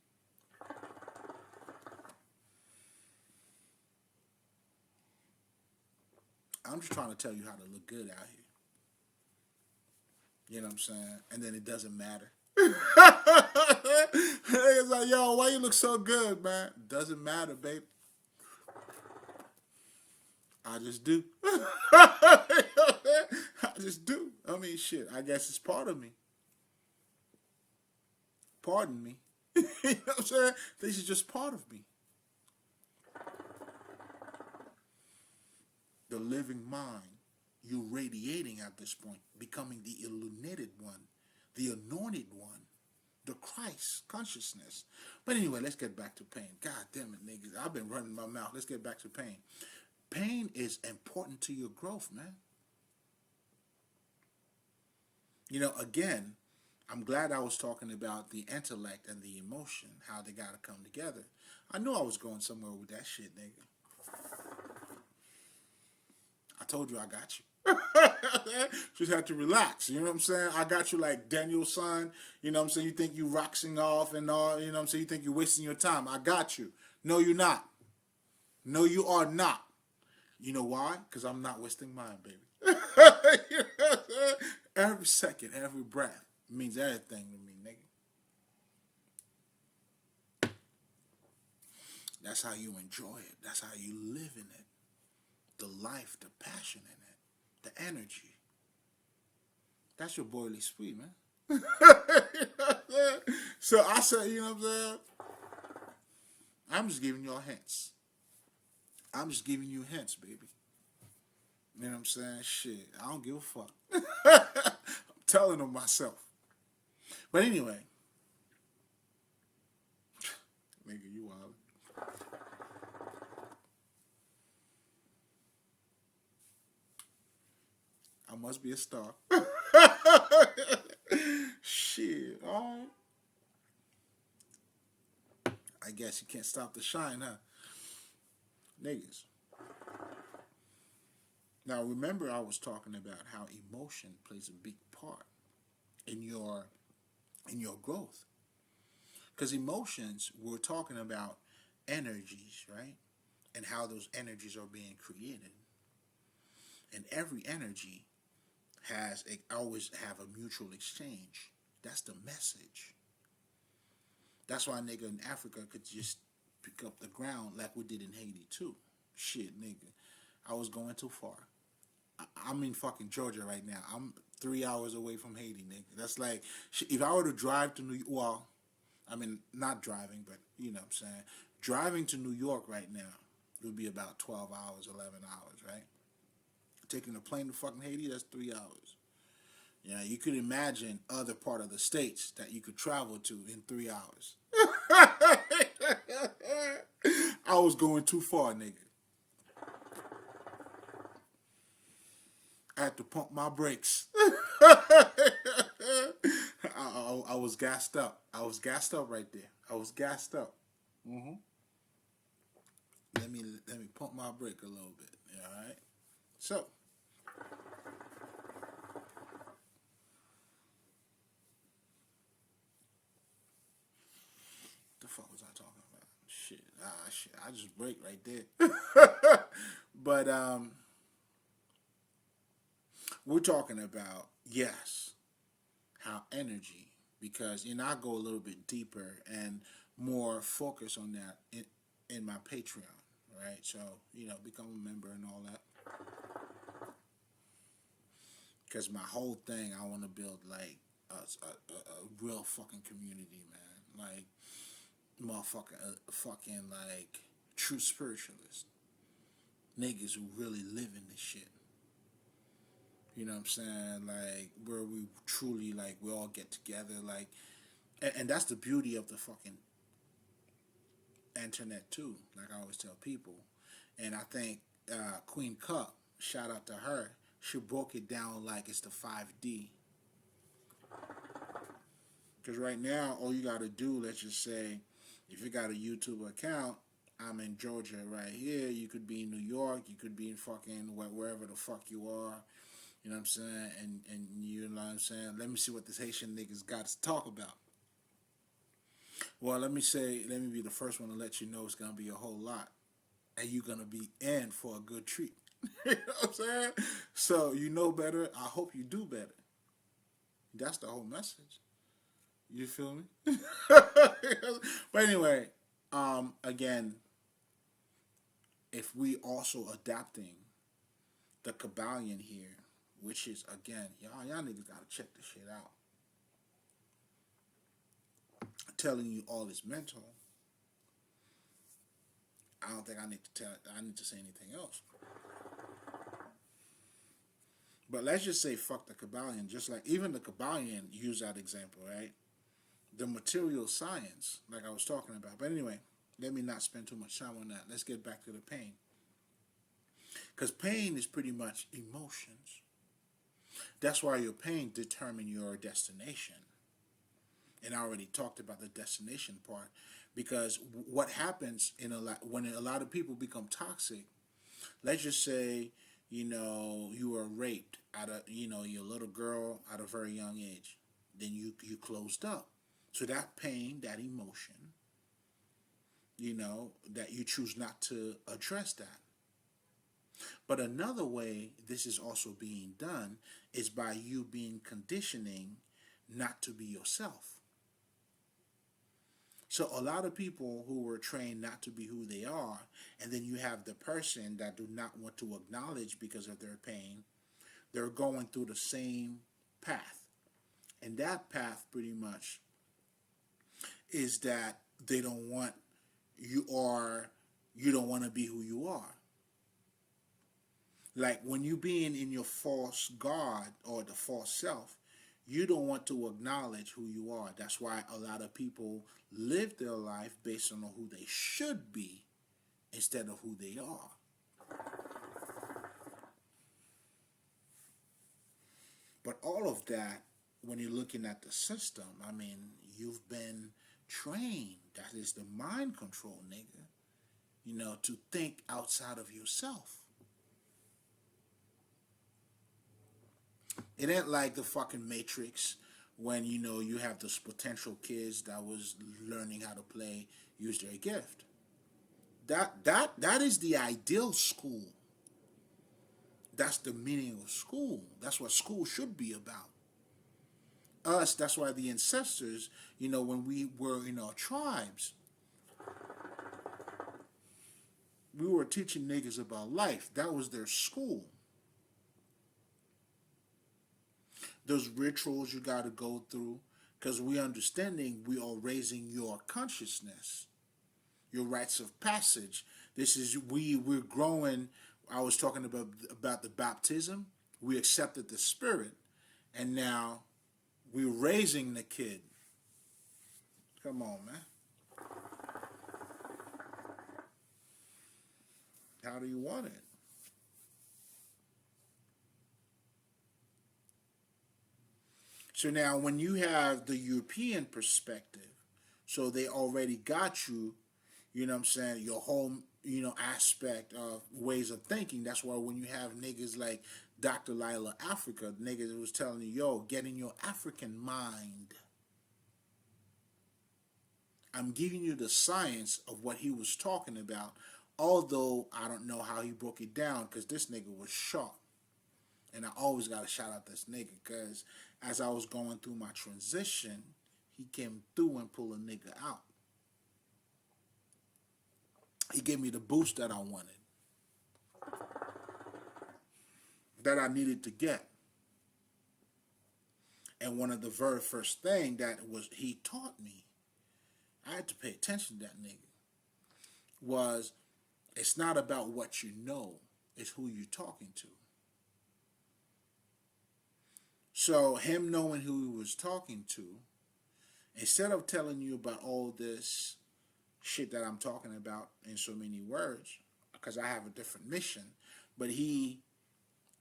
I'm just trying to tell you how to look good out here. You know what I'm saying? And then it doesn't matter. yo, why you look so good, man? Doesn't matter, babe. I just do. I just do. I mean, shit. I guess it's part of me. Pardon me. You know what I'm saying? This is just part of me. The living mind. You're radiating at this point, becoming the illuminated one, the anointed one, the Christ consciousness. But anyway, let's get back to pain. God damn it, niggas. I've been running my mouth. Let's get back to pain. Pain is important to your growth, man. You know, again, I'm glad I was talking about the intellect and the emotion, how they got to come together. I knew I was going somewhere with that shit, nigga. I told you I got you. Just have to relax. You know what I'm saying? I got you like Daniel's son. You know what I'm saying? You think you roxing off and all. You know what I'm saying? You think you're wasting your time. I got you. No, you're not. No, you are not. You know why? Because I'm not wasting mine, baby. You know what I'm saying? Every second, every breath means everything to me, nigga. That's how you enjoy it. That's how you live in it. The life, the passion in it, the energy. That's your boilie sweet, man. You know what I'm saying? So I said, you know what I'm saying? I'm just giving y'all hints. I'm just giving you hints, baby. You know what I'm saying? Shit, I don't give a fuck. I'm telling them myself. But anyway. Nigga, you wild. I must be a star. Shit, alright. I guess you can't stop the shine, huh? Niggas. Now remember I was talking about how emotion plays a big part in your growth. Because emotions, we're talking about energies, right? And how those energies are being created. And every energy always have a mutual exchange. That's the message. That's why nigga in Africa could just pick up the ground like we did in Haiti too. Shit, nigga. I was going too far. I'm in fucking Georgia right now. I'm 3 hours away from Haiti, nigga. That's like, if I were to drive to New York, well, I mean, not driving, but you know what I'm saying. Driving to New York right now would be about 12 hours, 11 hours, right? Taking a plane to fucking Haiti, that's 3 hours. You know, you could imagine other part of the states that you could travel to in 3 hours. I was going too far, nigga. I had to pump my brakes. I was gassed up. I was gassed up right there. I was gassed up. Mm-hmm. Let me pump my brake a little bit. All right. So. The fuck was I talking about? Shit. Shit. I just break right there. But we're talking about, yes, how energy, because, you know, I go a little bit deeper and more focus on that in my Patreon, right? So, you know, become a member and all that. Because my whole thing, I want to build, like, a real fucking community, man. Like, fucking, like, true spiritualists. Niggas who really live in this shit. You know what I'm saying? Like, where we truly, like, we all get together, like, and that's the beauty of the fucking internet, too, like I always tell people. And I think Queen Cup, shout out to her, she broke it down like it's the 5D. Because right now, all you got to do, let's just say, if you got a YouTube account, I'm in Georgia right here, you could be in New York, you could be in fucking wherever the fuck you are. You know what I'm saying? And you know what I'm saying? Let me see what this Haitian niggas got to talk about. Well, let me be the first one to let you know it's going to be a whole lot. And you're going to be in for a good treat. You know what I'm saying? So, you know better. I hope you do better. That's the whole message. You feel me? But anyway, again, if we also adapting the Kabbalion here, which is again, y'all niggas gotta check this shit out. Telling you all is mental. I don't think I need to say anything else. But let's just say fuck the Kabbalion. Just like even the Kabbalion use that example, right? The material science, like I was talking about. But anyway, let me not spend too much time on that. Let's get back to the pain. Because pain is pretty much emotions. That's why your pain determines your destination. And I already talked about the destination part. Because what happens when a lot of people become toxic, let's just say, you were raped you're a little girl at a very young age. Then you closed up. So that pain, that emotion, that you choose not to address that. But another way this is also being done is by you being conditioning not to be yourself. So a lot of people who were trained not to be who they are, and then you have the person that do not want to acknowledge because of their pain, they're going through the same path. And that path pretty much is that they don't want you don't want to be who you are. Like when you being in your false God or the false self, you don't want to acknowledge who you are. That's why a lot of people live their life based on who they should be instead of who they are. But all of that, when you're looking at the system, I mean, you've been trained. That is the mind control, nigga. To think outside of yourself. It ain't like the fucking Matrix when, you have those potential kids that was learning how to play, use their gift. That is the ideal school. That's the meaning of school. That's what school should be about. Us, that's why the ancestors, when we were in our tribes, we were teaching niggas about life. That was their school. Those rituals you got to go through, because we understanding we are raising your consciousness, your rites of passage. This is we're growing. I was talking about the baptism. We accepted the Spirit, and now we're raising the kid. Come on, man. How do you want it? So now when you have the European perspective, so they already got you, what I'm saying, your whole, aspect of ways of thinking. That's why when you have niggas like Dr. Lila Africa, niggas was telling you, yo, get in your African mind. I'm giving you the science of what he was talking about, although I don't know how he broke it down because this nigga was sharp. And I always got to shout out this nigga because as I was going through my transition, he came through and pulled a nigga out. He gave me the boost that I wanted, that I needed to get. And one of the very first thing that was he taught me, I had to pay attention to that nigga, was it's not about what you know, it's who you're talking to. So him knowing who he was talking to, instead of telling you about all this shit that I'm talking about in so many words, because I have a different mission, but he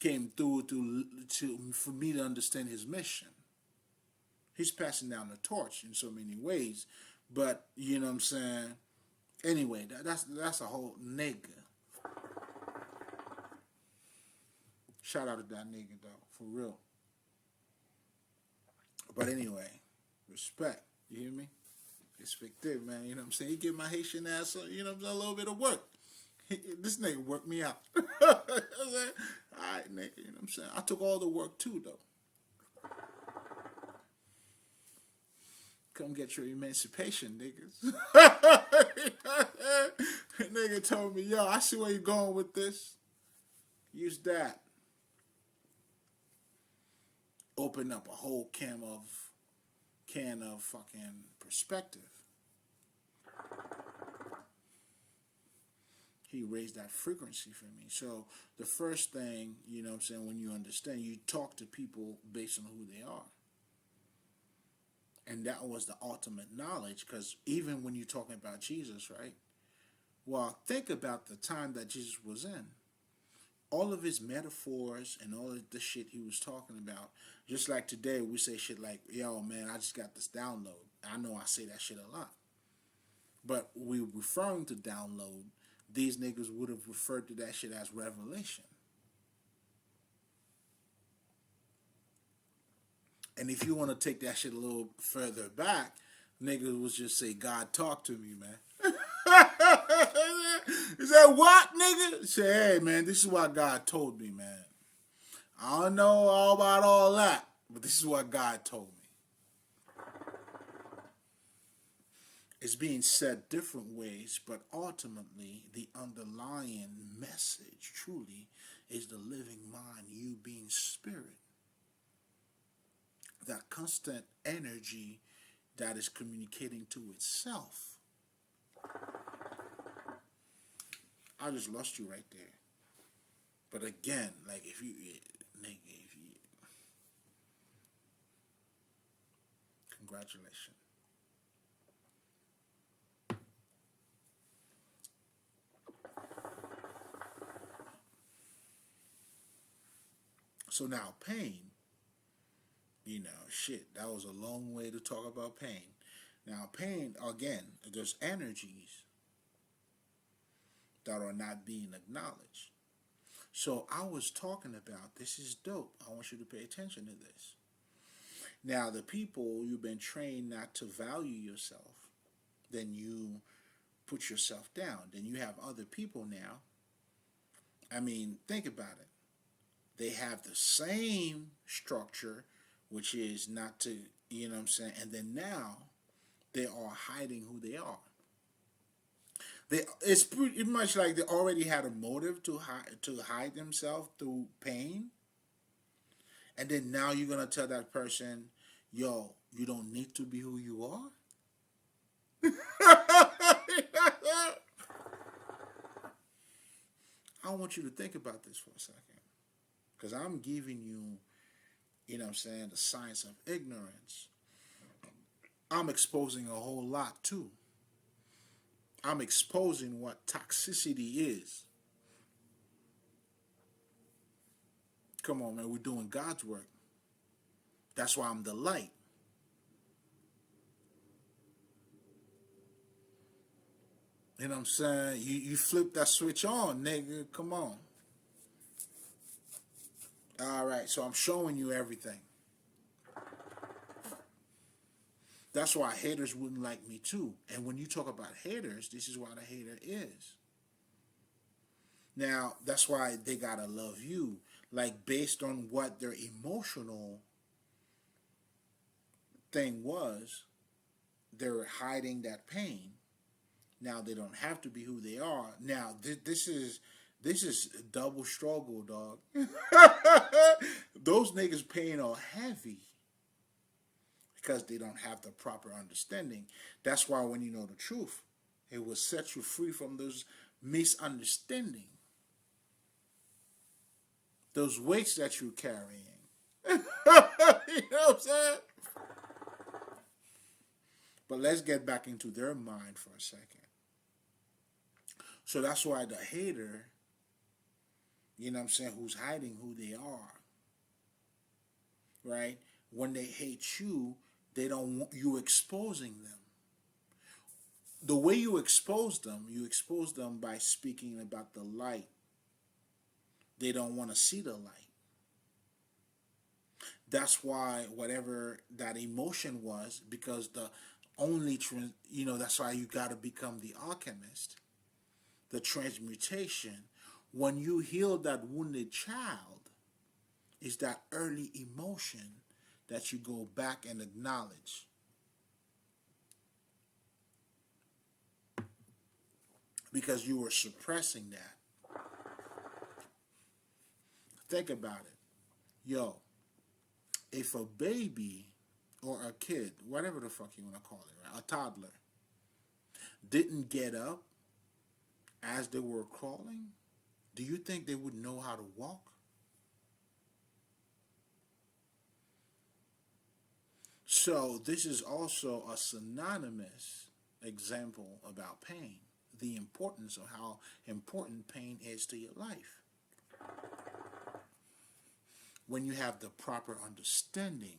came through for me to understand his mission. He's passing down the torch in so many ways, but you know what I'm saying. Anyway, that's a whole nigga. Shout out to that nigga though, for real. But anyway, respect. You hear me? Respected, man. You know what I'm saying? He give my Haitian ass, a little bit of work. This nigga worked me out. I was like, all right, nigga. You know what I'm saying? I took all the work too, though. Come get your emancipation, niggas. Nigga told me, yo, I see where you're going with this. Use that. Open up a whole can of fucking perspective. He raised that frequency for me. So the first thing, you know what I'm saying, when you understand, you talk to people based on who they are. And that was the ultimate knowledge, because even when you're talking about Jesus, right? Well, think about the time that Jesus was in. All of his metaphors and all of the shit he was talking about, just like today we say shit like, yo, man, I just got this download. I know I say that shit a lot. But we referring to download, these niggas would have referred to that shit as revelation. And if you want to take that shit a little further back, niggas would just say, God talk to me, man. He said, what, nigga? Say, hey, man, this is what God told me, man. I don't know all about all that, but this is what God told me. It's being said different ways, but ultimately, the underlying message truly is the living mind, you being spirit. That constant energy that is communicating to itself. I just lost you right there. But again, like if you congratulations. So now pain, you know, shit, that was a long way to talk about pain. Now pain, again, there's energies that are not being acknowledged. So I was talking about, this is dope. I want you to pay attention to this. Now, the people you've been trained not to value yourself, then you put yourself down. Then you have other people now. I mean, think about it. They have the same structure, which is not to, you know what I'm saying? And then now they are hiding who they are. It's pretty much like they already had a motive to hide themselves through pain. And then now you're going to tell that person, yo, you don't need to be who you are? I want you to think about this for a second. Because I'm giving you, you know what I'm saying, the science of ignorance. I'm exposing a whole lot too. I'm exposing what toxicity is. Come on, man, we're doing God's work. That's why I'm the light. You know what I'm saying? You flip that switch on, nigga. Come on. All right, so I'm showing you everything. That's why haters wouldn't like me too. And when you talk about haters, this is what a hater is. Now, that's why they gotta love you. Like, based on what their emotional thing was, they were hiding that pain. Now they don't have to be who they are. Now, this is double struggle, dog. Those niggas' pain are heavy because they don't have the proper understanding. That's why when you know the truth, it will set you free from those misunderstandings, those weights that you're carrying. You know what I'm saying? But let's get back into their mind for a second. So that's why the hater, you know what I'm saying, who's hiding who they are, right? When they hate you, they don't want you exposing them. The way you expose them by speaking about the light. They don't want to see the light. That's why whatever that emotion was, because the only, that's why you got to become the alchemist, the transmutation. When you heal that wounded child, is that early emotion that you go back and acknowledge. because you were suppressing that. Think about it. Yo, if a baby or a kid, whatever the fuck you want to call it, right? A toddler, didn't get up as they were crawling, do you think they would know how to walk? So this is also a synonymous example about pain, the importance of how important pain is to your life. When you have the proper understanding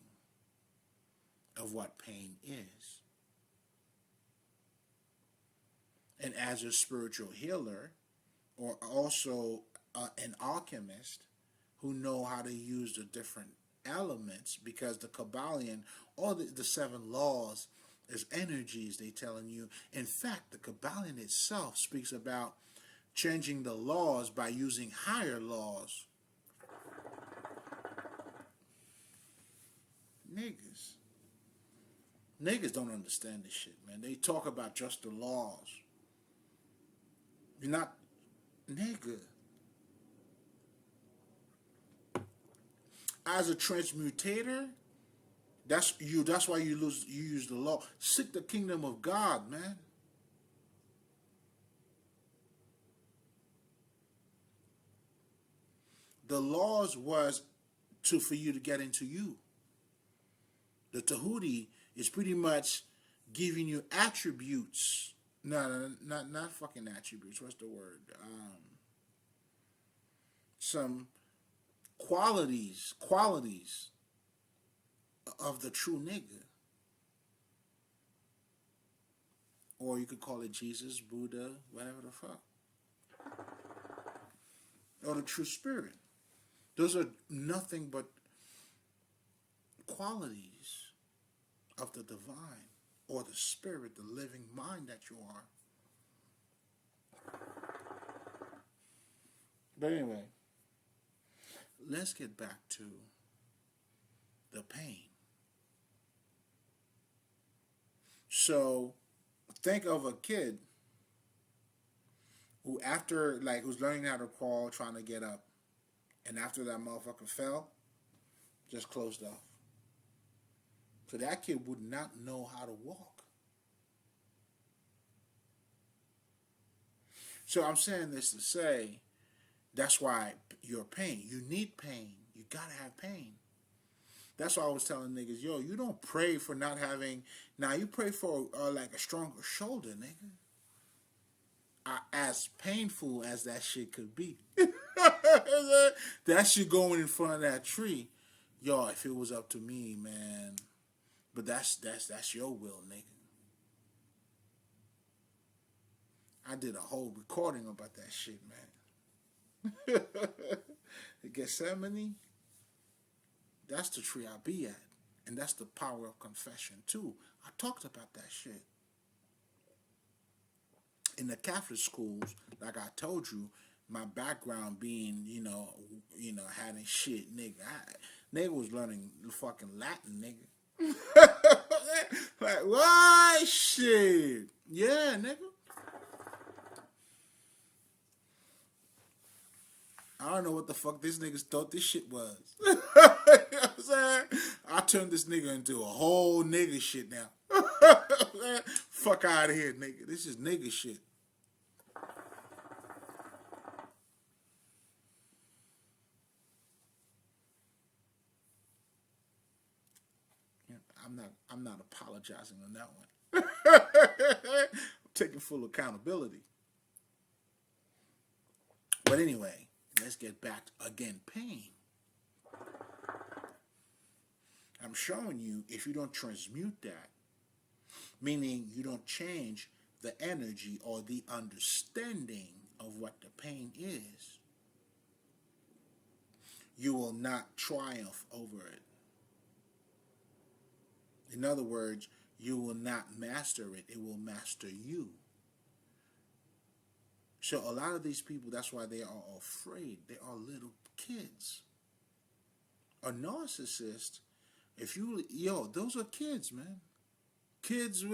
of what pain is. And as a spiritual healer, or also an alchemist who know how to use the different elements, because the Kabbalion, all the seven laws is energies they telling you. In fact, the Kabbalion itself speaks about changing the laws by using higher laws. Niggas don't understand this shit, man. They talk about just the laws. You're not, nigga. As a transmutator, that's you. That's why you use the law. Seek the kingdom of God, man. The laws was for you to get into you. The Tahuti is pretty much giving you attributes. No, not fucking attributes. What's the word? Some qualities of the true nigga. Or you could call it Jesus, Buddha, whatever the fuck. Or the true spirit. Those are nothing but qualities of the divine, or the spirit, the living mind that you are. But anyway, let's get back to the pain. So think of a kid who who's learning how to crawl, trying to get up, and after that motherfucker fell, just closed off. So that kid would not know how to walk. So I'm saying this to say, that's why your pain, you need pain. You gotta have pain. That's why I was telling niggas, yo, you don't pray for not having, now you pray for like a stronger shoulder, nigga. As painful as that shit could be. That shit going in front of that tree. Yo, if it was up to me, man. But that's your will, nigga. I did a whole recording about that shit, man. Gethsemane, that's the tree I be at. And that's the power of confession, too. I talked about that shit. In the Catholic schools, like I told you, my background being, having shit, nigga. Nigga was learning fucking Latin, nigga. Like, what shit? Yeah, nigga. I don't know what the fuck these niggas thought this shit was. You know what I'm saying? I turned this nigga into a whole nigga shit now. Fuck out of here, nigga. This is nigga shit. I'm not apologizing on that one. I'm taking full accountability. But anyway, let's get back to, again, pain. I'm showing you, if you don't transmute that, meaning you don't change the energy or the understanding of what the pain is, you will not triumph over it. In other words, you will not master it. It will master you. So a lot of these people, that's why they are afraid. They are little kids. A narcissist, those are kids, man. Kids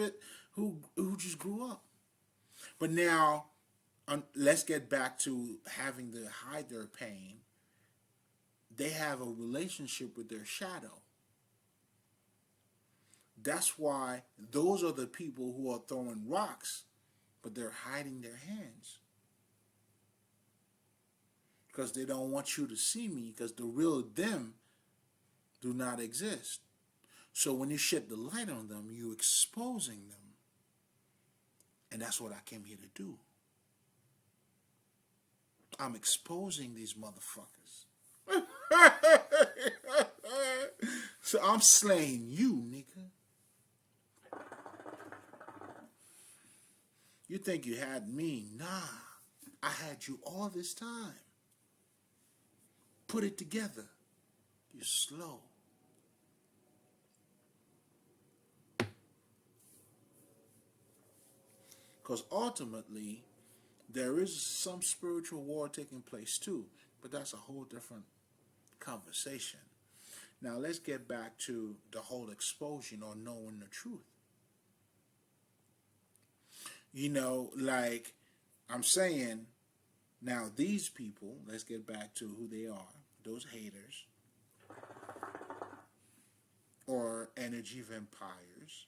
who just grew up. But now, let's get back to having to hide their pain. They have a relationship with their shadow. That's why those are the people who are throwing rocks, but they're hiding their hands. Because they don't want you to see me, because the real them do not exist. So when you shed the light on them, you're exposing them. And that's what I came here to do. I'm exposing these motherfuckers. So I'm slaying you, nigga. You think you had me? Nah. I had you all this time. Put it together. You're slow. Because ultimately, there is some spiritual war taking place too. But that's a whole different conversation. Now let's get back to the whole exposure or knowing the truth. You know, like I'm saying, now these people, let's get back to who they are, those haters or energy vampires.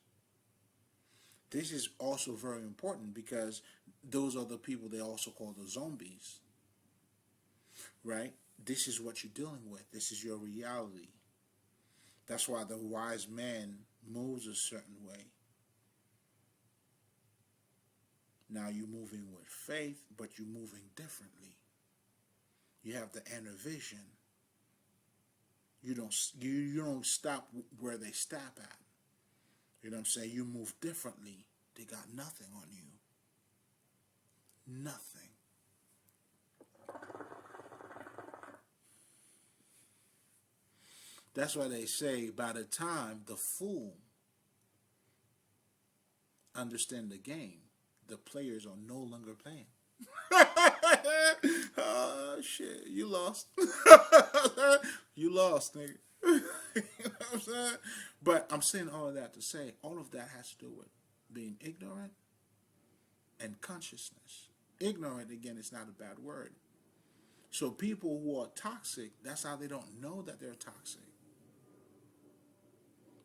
This is also very important because those are the people they also call the zombies, right? This is what you're dealing with. This is your reality. That's why the wise man moves a certain way. Now you're moving with faith, but you're moving differently. You have the inner vision. You don't stop where they stop at. You know what I'm saying? You move differently. They got nothing on you. Nothing. That's why they say by the time the fool understand the game, the players are no longer playing. Oh, shit. You lost. You lost, nigga. You know what I'm saying? But I'm saying all of that to say all of that has to do with being ignorant and consciousness. Ignorant, again, is not a bad word. So people who are toxic, that's how they don't know that they're toxic.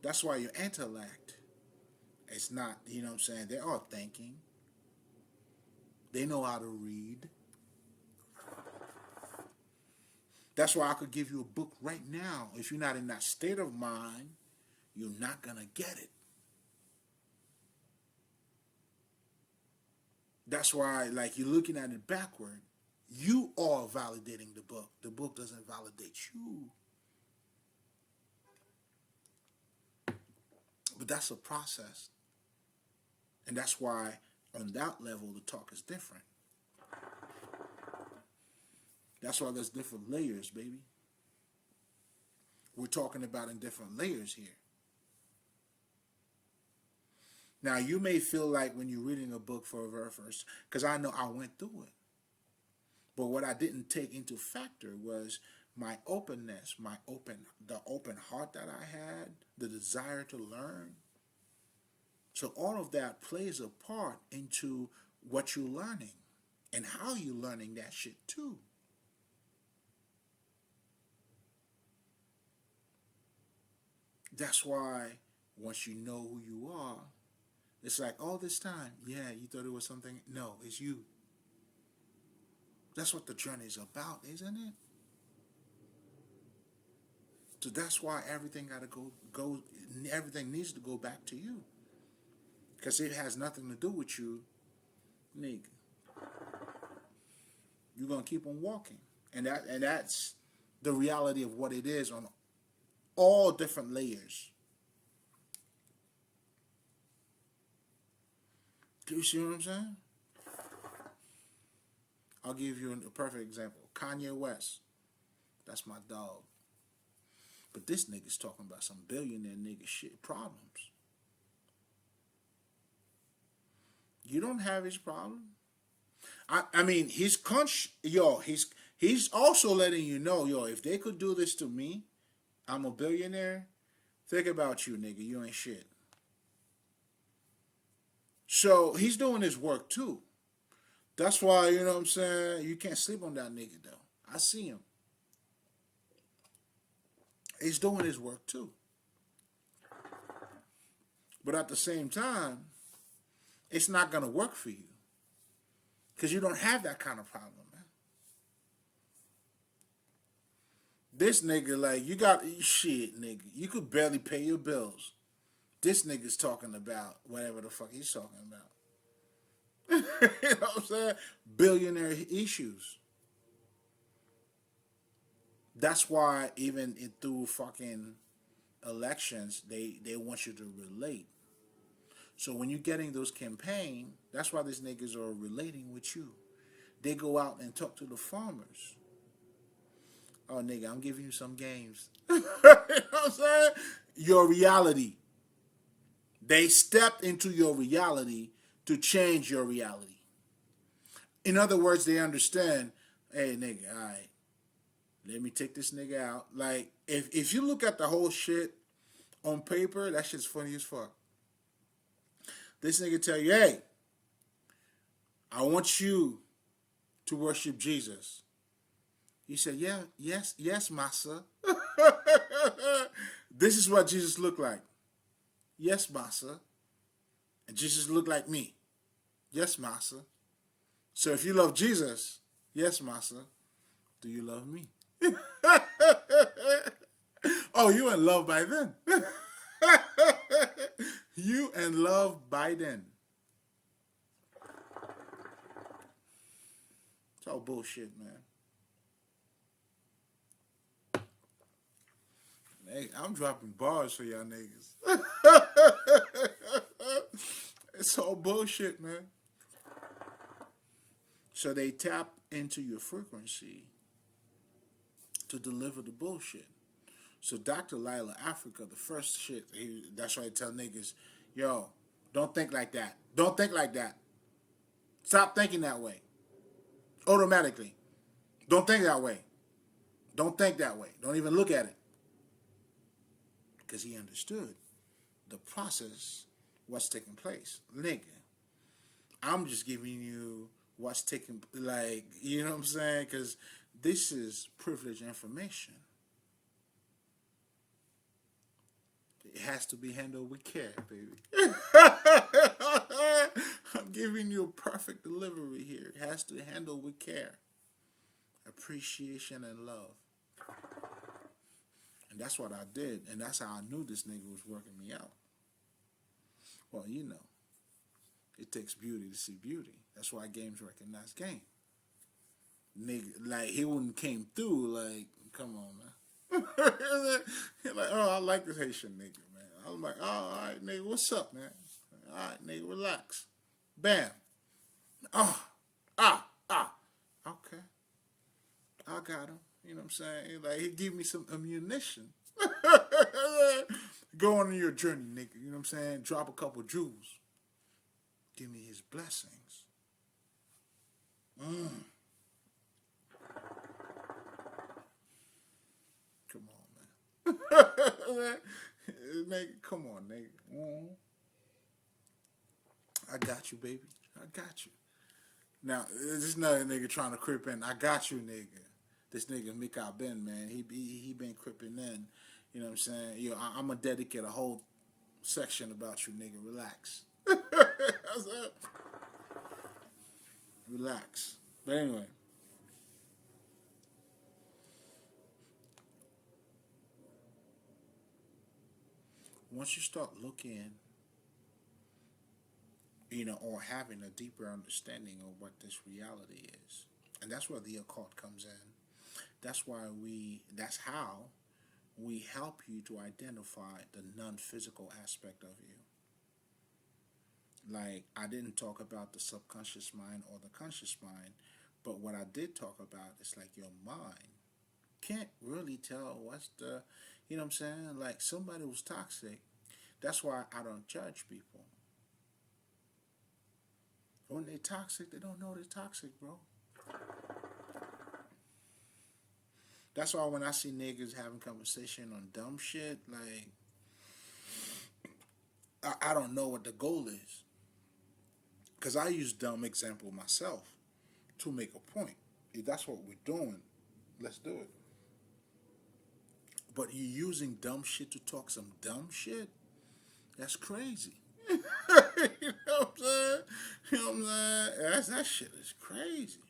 That's why your intellect, it's not, you know what I'm saying, they're all thinking. They know how to read. That's why I could give you a book right now. If you're not in that state of mind, you're not going to get it. That's why, like, you're looking at it backward. You are validating the book. The book doesn't validate you. But that's a process. And that's why, on that level, the talk is different. That's why there's different layers, baby. We're talking about in different layers here. Now, you may feel like when you're reading a book for a very first, because I know I went through it. But what I didn't take into factor was my openness, the open heart that I had, the desire to learn. So all of that plays a part into what you're learning and how you're learning that shit too. That's why once you know who you are, it's like all this time, yeah, you thought it was something. No, it's you. That's what the journey is about, isn't it? So that's why everything everything needs to go back to you. Because it has nothing to do with you, nigga. You're gonna keep on walking. And that's the reality of what it is on all different layers. Do you see what I'm saying? I'll give you a perfect example. Kanye West. That's my dog. But this nigga's talking about some billionaire nigga shit problems. You don't have his problem. I mean, he's he's also letting you know, if they could do this to me, I'm a billionaire. Think about you, nigga. You ain't shit. So he's doing his work too. That's why, you know what I'm saying, you can't sleep on that nigga though. I see him. He's doing his work too. But at the same time, it's not gonna work for you. Because you don't have that kind of problem, man. This nigga, like, you got shit, nigga. You could barely pay your bills. This nigga's talking about whatever the fuck he's talking about. You know what I'm saying? Billionaire issues. That's why even through fucking elections, they want you to relate. So when you're getting those campaign, that's why these niggas are relating with you. They go out and talk to the farmers. Oh, nigga, I'm giving you some games. You know what I'm saying? Your reality. They stepped into your reality to change your reality. In other words, they understand, hey, nigga, all right, let me take this nigga out. Like, if you look at the whole shit on paper, that shit's funny as fuck. This nigga tell you, hey, I want you to worship Jesus. You said, yeah, yes, massa. This is what Jesus looked like. Yes, massa. And Jesus looked like me. Yes, massa. So if you love Jesus, yes, massa, do you love me? Oh, you in love by then. You in love by then. It's all bullshit, man. Hey, I'm dropping bars for y'all niggas. It's all bullshit, man. So they tap into your frequency to deliver the bullshit. So Dr. Lila Africa, the first shit, that's why I tell niggas, yo, don't think like that. Don't think like that. Stop thinking that way. Automatically. Don't think that way. Don't think that way. Don't even look at it. Because he understood the process, what's taking place. Nigga, I'm just giving you what's taking, like, you know what I'm saying? Because this is privileged information. It has to be handled with care, baby. I'm giving you a perfect delivery here. It has to be handled with care, appreciation, and love. And that's what I did. And that's how I knew this nigga was working me out. Well, you know, it takes beauty to see beauty. That's why games recognize game. Nigga, like, he wouldn't came through, like, come on, man. He's like, oh, I like this Haitian nigga, man. I was like, oh, all right, nigga, what's up, man? All right, nigga, relax. Bam. Oh, okay. I got him. You know what I'm saying? Like, he give me some ammunition. Go on your journey, nigga. You know what I'm saying? Drop a couple jewels. Give me his blessings. Come on, man. Nigga, come on, nigga. I got you, baby. I got you. Now, this another nigga trying to creep in. I got you, nigga. This nigga Mika Ben, man, he been creeping in. You know what I'm saying? Yo, I'm gonna dedicate a whole section about you, nigga. Relax. Relax. But anyway, once you start looking, you know, or having a deeper understanding of what this reality is, and that's where the occult comes in. That's how we help you to identify the non-physical aspect of you. Like, I didn't talk about the subconscious mind or the conscious mind, but what I did talk about is like your mind can't really tell what's the, you know what I'm saying? Like, somebody who's toxic, that's why I don't judge people. When they're toxic, they don't know they're toxic, bro. That's why when I see niggas having conversation on dumb shit, like, I don't know what the goal is. Because I use dumb example myself. to make a point. If that's what we're doing, let's do it. But you using dumb shit to talk some dumb shit? That's crazy. You know what I'm saying? You know what I'm saying? That shit is crazy.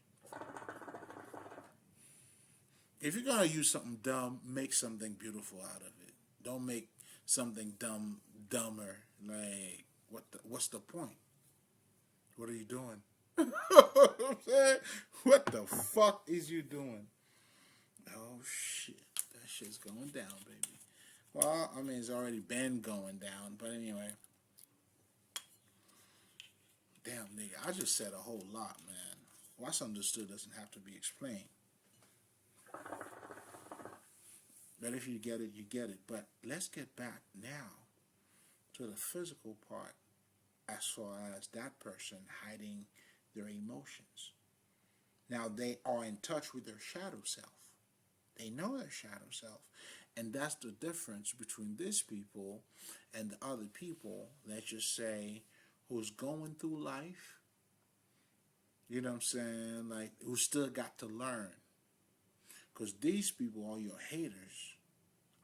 If you're gonna use something dumb, make something beautiful out of it. Don't make something dumb dumber. Like what's the point? What are you doing? You know what I'm saying? What the fuck is you doing? Oh shit. That shit's going down, baby. Well, I mean it's already been going down, but anyway. Damn nigga, I just said a whole lot, man. What's understood doesn't have to be explained. But if you get it, you get it. But let's get back now to the physical part as far as that person hiding their emotions. Now they are in touch with their shadow self. They know their shadow self. And that's the difference between these people and the other people, let's just say, who's going through life, you know what I'm saying, like, who still got to learn. Because these people are your haters.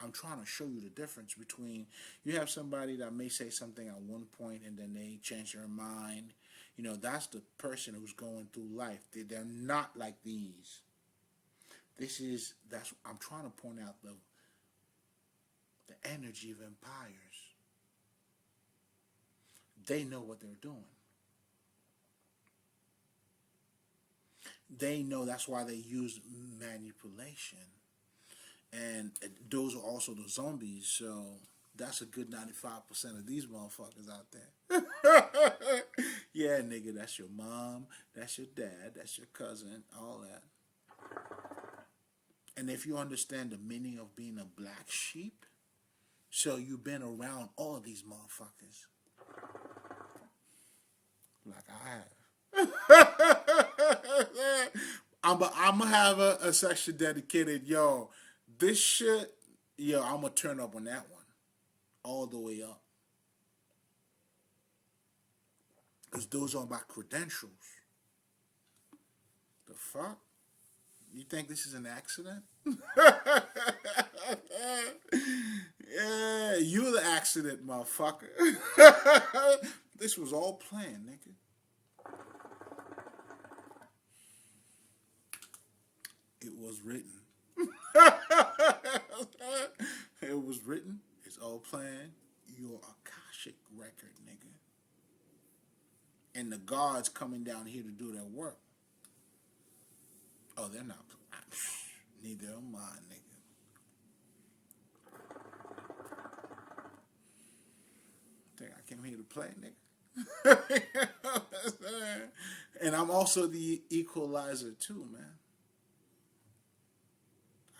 I'm trying to show you the difference between, you have somebody that may say something at one point and then they change their mind. You know, that's the person who's going through life. They're not like these. I'm trying to point out the energy of empires. They know what they're doing. They know that's why they use manipulation. And those are also the zombies, so that's a good 95% of these motherfuckers out there. Yeah, nigga, that's your mom, that's your dad, that's your cousin, all that. And if you understand the meaning of being a black sheep, so you've been around all of these motherfuckers. Like I have. I'm gonna have a section dedicated, this shit, I'm gonna turn up on that one. All the way up. Because those are my credentials. The fuck? You think this is an accident? Yeah, you the accident, motherfucker. This was all planned, nigga. It was written. It was written. It's all planned. You're a Akashic record, nigga. And the gods coming down here to do their work. Oh, they're not. Neither am I, nigga. Think I came here to play, nigga. And I'm also the equalizer too, man.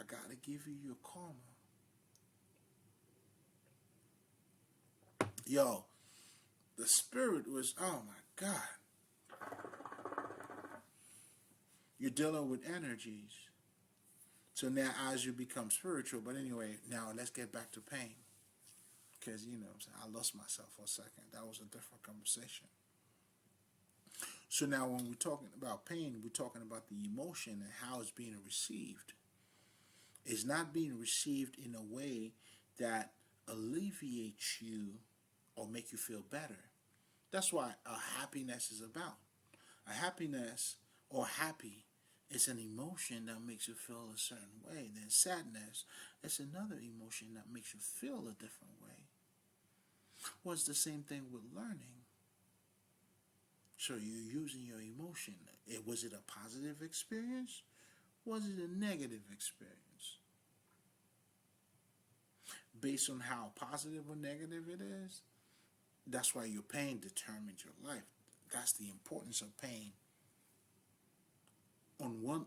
I gotta give you your karma. Yo, the spirit was, oh my God. You're dealing with energies. So now as you become spiritual, but anyway, now let's get back to pain. Because, I lost myself for a second. That was a different conversation. So now when we're talking about pain, we're talking about the emotion and how it's being received. It's not being received in a way that alleviates you or make you feel better. That's what happiness is about. A happiness or happy is an emotion that makes you feel a certain way. Then sadness is another emotion that makes you feel a different way. Well, it's the same thing with learning. So you're using your emotion. Was it a positive experience? Was it a negative experience? Based on how positive or negative it is, that's why your pain determines your life. That's the importance of pain. On one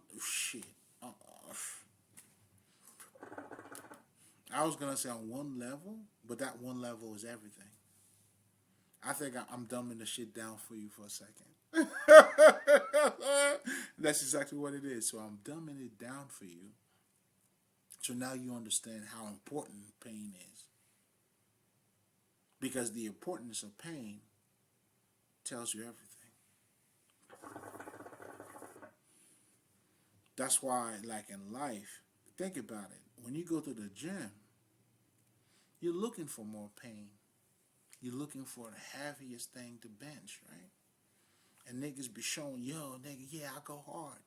I was gonna say on one level, but that one level is everything. I think I'm dumbing the shit down for you for a second. That's exactly what it is. So I'm dumbing it down for you. So now you understand how important pain is. Because the importance of pain tells you everything. That's why, like in life, think about it. When you go to the gym, you're looking for more pain. You're looking for the heaviest thing to bench, right? And niggas be showing, yo, nigga, yeah, I go hard.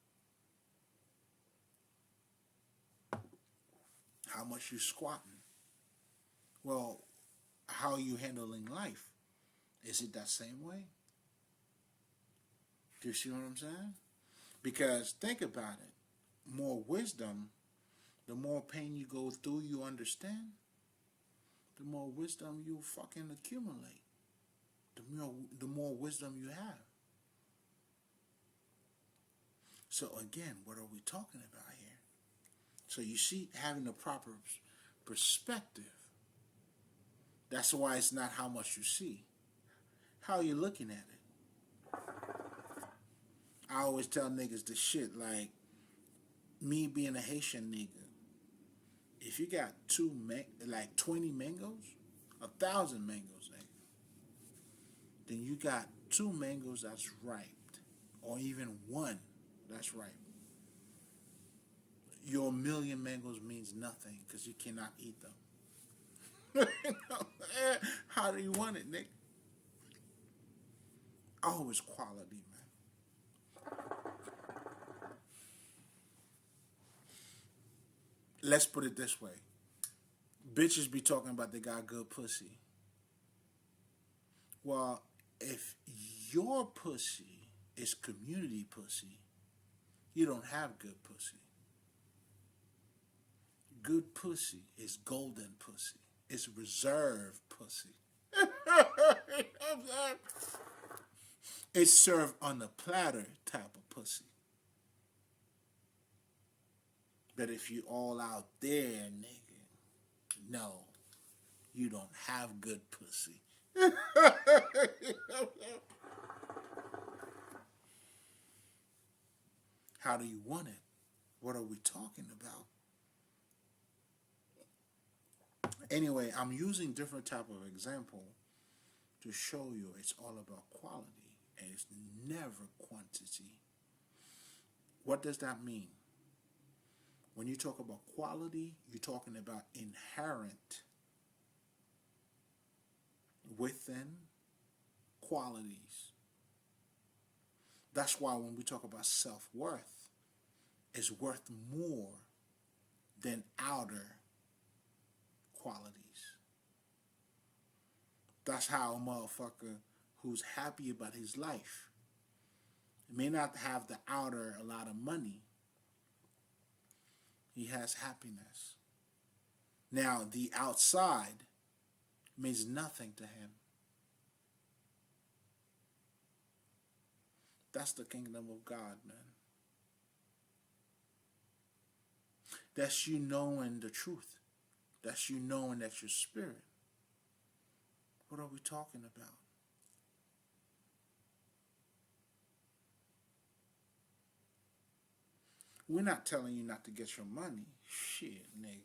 How much you squatting? Well, how are you handling life? Is it that same way? Do you see what I'm saying? Because think about it. More wisdom, the more pain you go through, you understand, the more wisdom you fucking accumulate. The more wisdom you have. So again, what are we talking about here? So you see, having the proper perspective. That's why it's not how much you see. How are you looking at it? I always tell niggas the shit like, me being a Haitian nigga, if you got 20 mangoes, 1,000 mangoes, nigga, then you got 2 mangoes that's ripe, or even 1 that's ripe. Your 1,000,000 mangoes means nothing because you cannot eat them. How do you want it, nigga? Always quality, man. Let's put it this way. Bitches be talking about they got good pussy. Well, if your pussy is community pussy, you don't have good pussy. Good pussy is golden pussy. It's reserved pussy. It's served on a platter type of pussy. But if you all out there, nigga, no, you don't have good pussy. How do you want it? What are we talking about? Anyway, I'm using different type of example to show you it's all about quality and it's never quantity. What does that mean? When you talk about quality, you're talking about inherent within qualities. That's why when we talk about self-worth, it's worth more than outer qualities. That's how a motherfucker who's happy about his life may not have the outer a lot of money. He has happiness. Now, the outside means nothing to him. That's the kingdom of God, man. That's you knowing the truth. That's you knowing that your spirit. What are we talking about? We're not telling you not to get your money. Shit, nigga.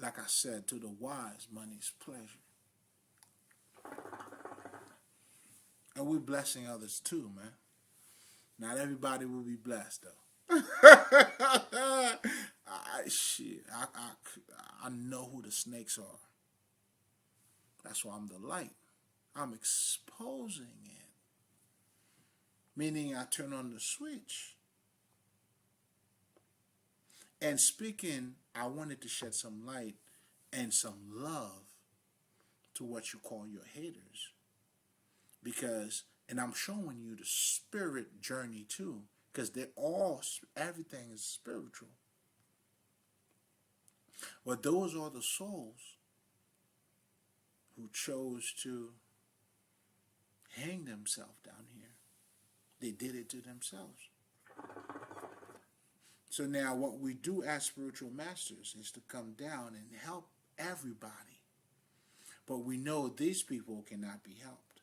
Like I said, to the wise, money's pleasure. And we're blessing others too, man. Not everybody will be blessed, though. I know who the snakes are. That's why I'm the light. I'm exposing it. Meaning I turn on the switch. And speaking, I wanted to shed some light and some love to what you call your haters. Because, and I'm showing you the spirit journey too. Because everything is spiritual. But those are the souls who chose to hang themselves down here. They did it to themselves. So now what we do as spiritual masters is to come down and help everybody. But we know these people cannot be helped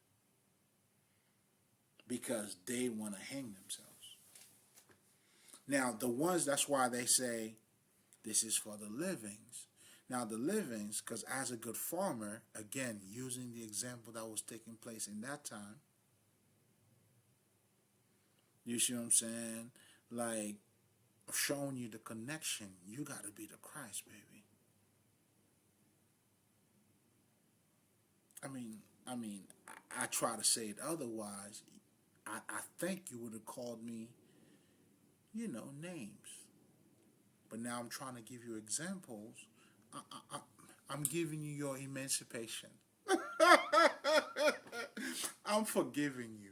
because they want to hang themselves. Now the ones, that's why they say this is for the livings. Now the livings, because as a good farmer, again, using the example that was taking place in that time, you see what I'm saying? Like, of showing you the connection. You got to be the Christ, baby. I mean, I try to say it otherwise. I think you would have called me, names. But now I'm trying to give you examples. I'm giving you your emancipation. I'm forgiving you.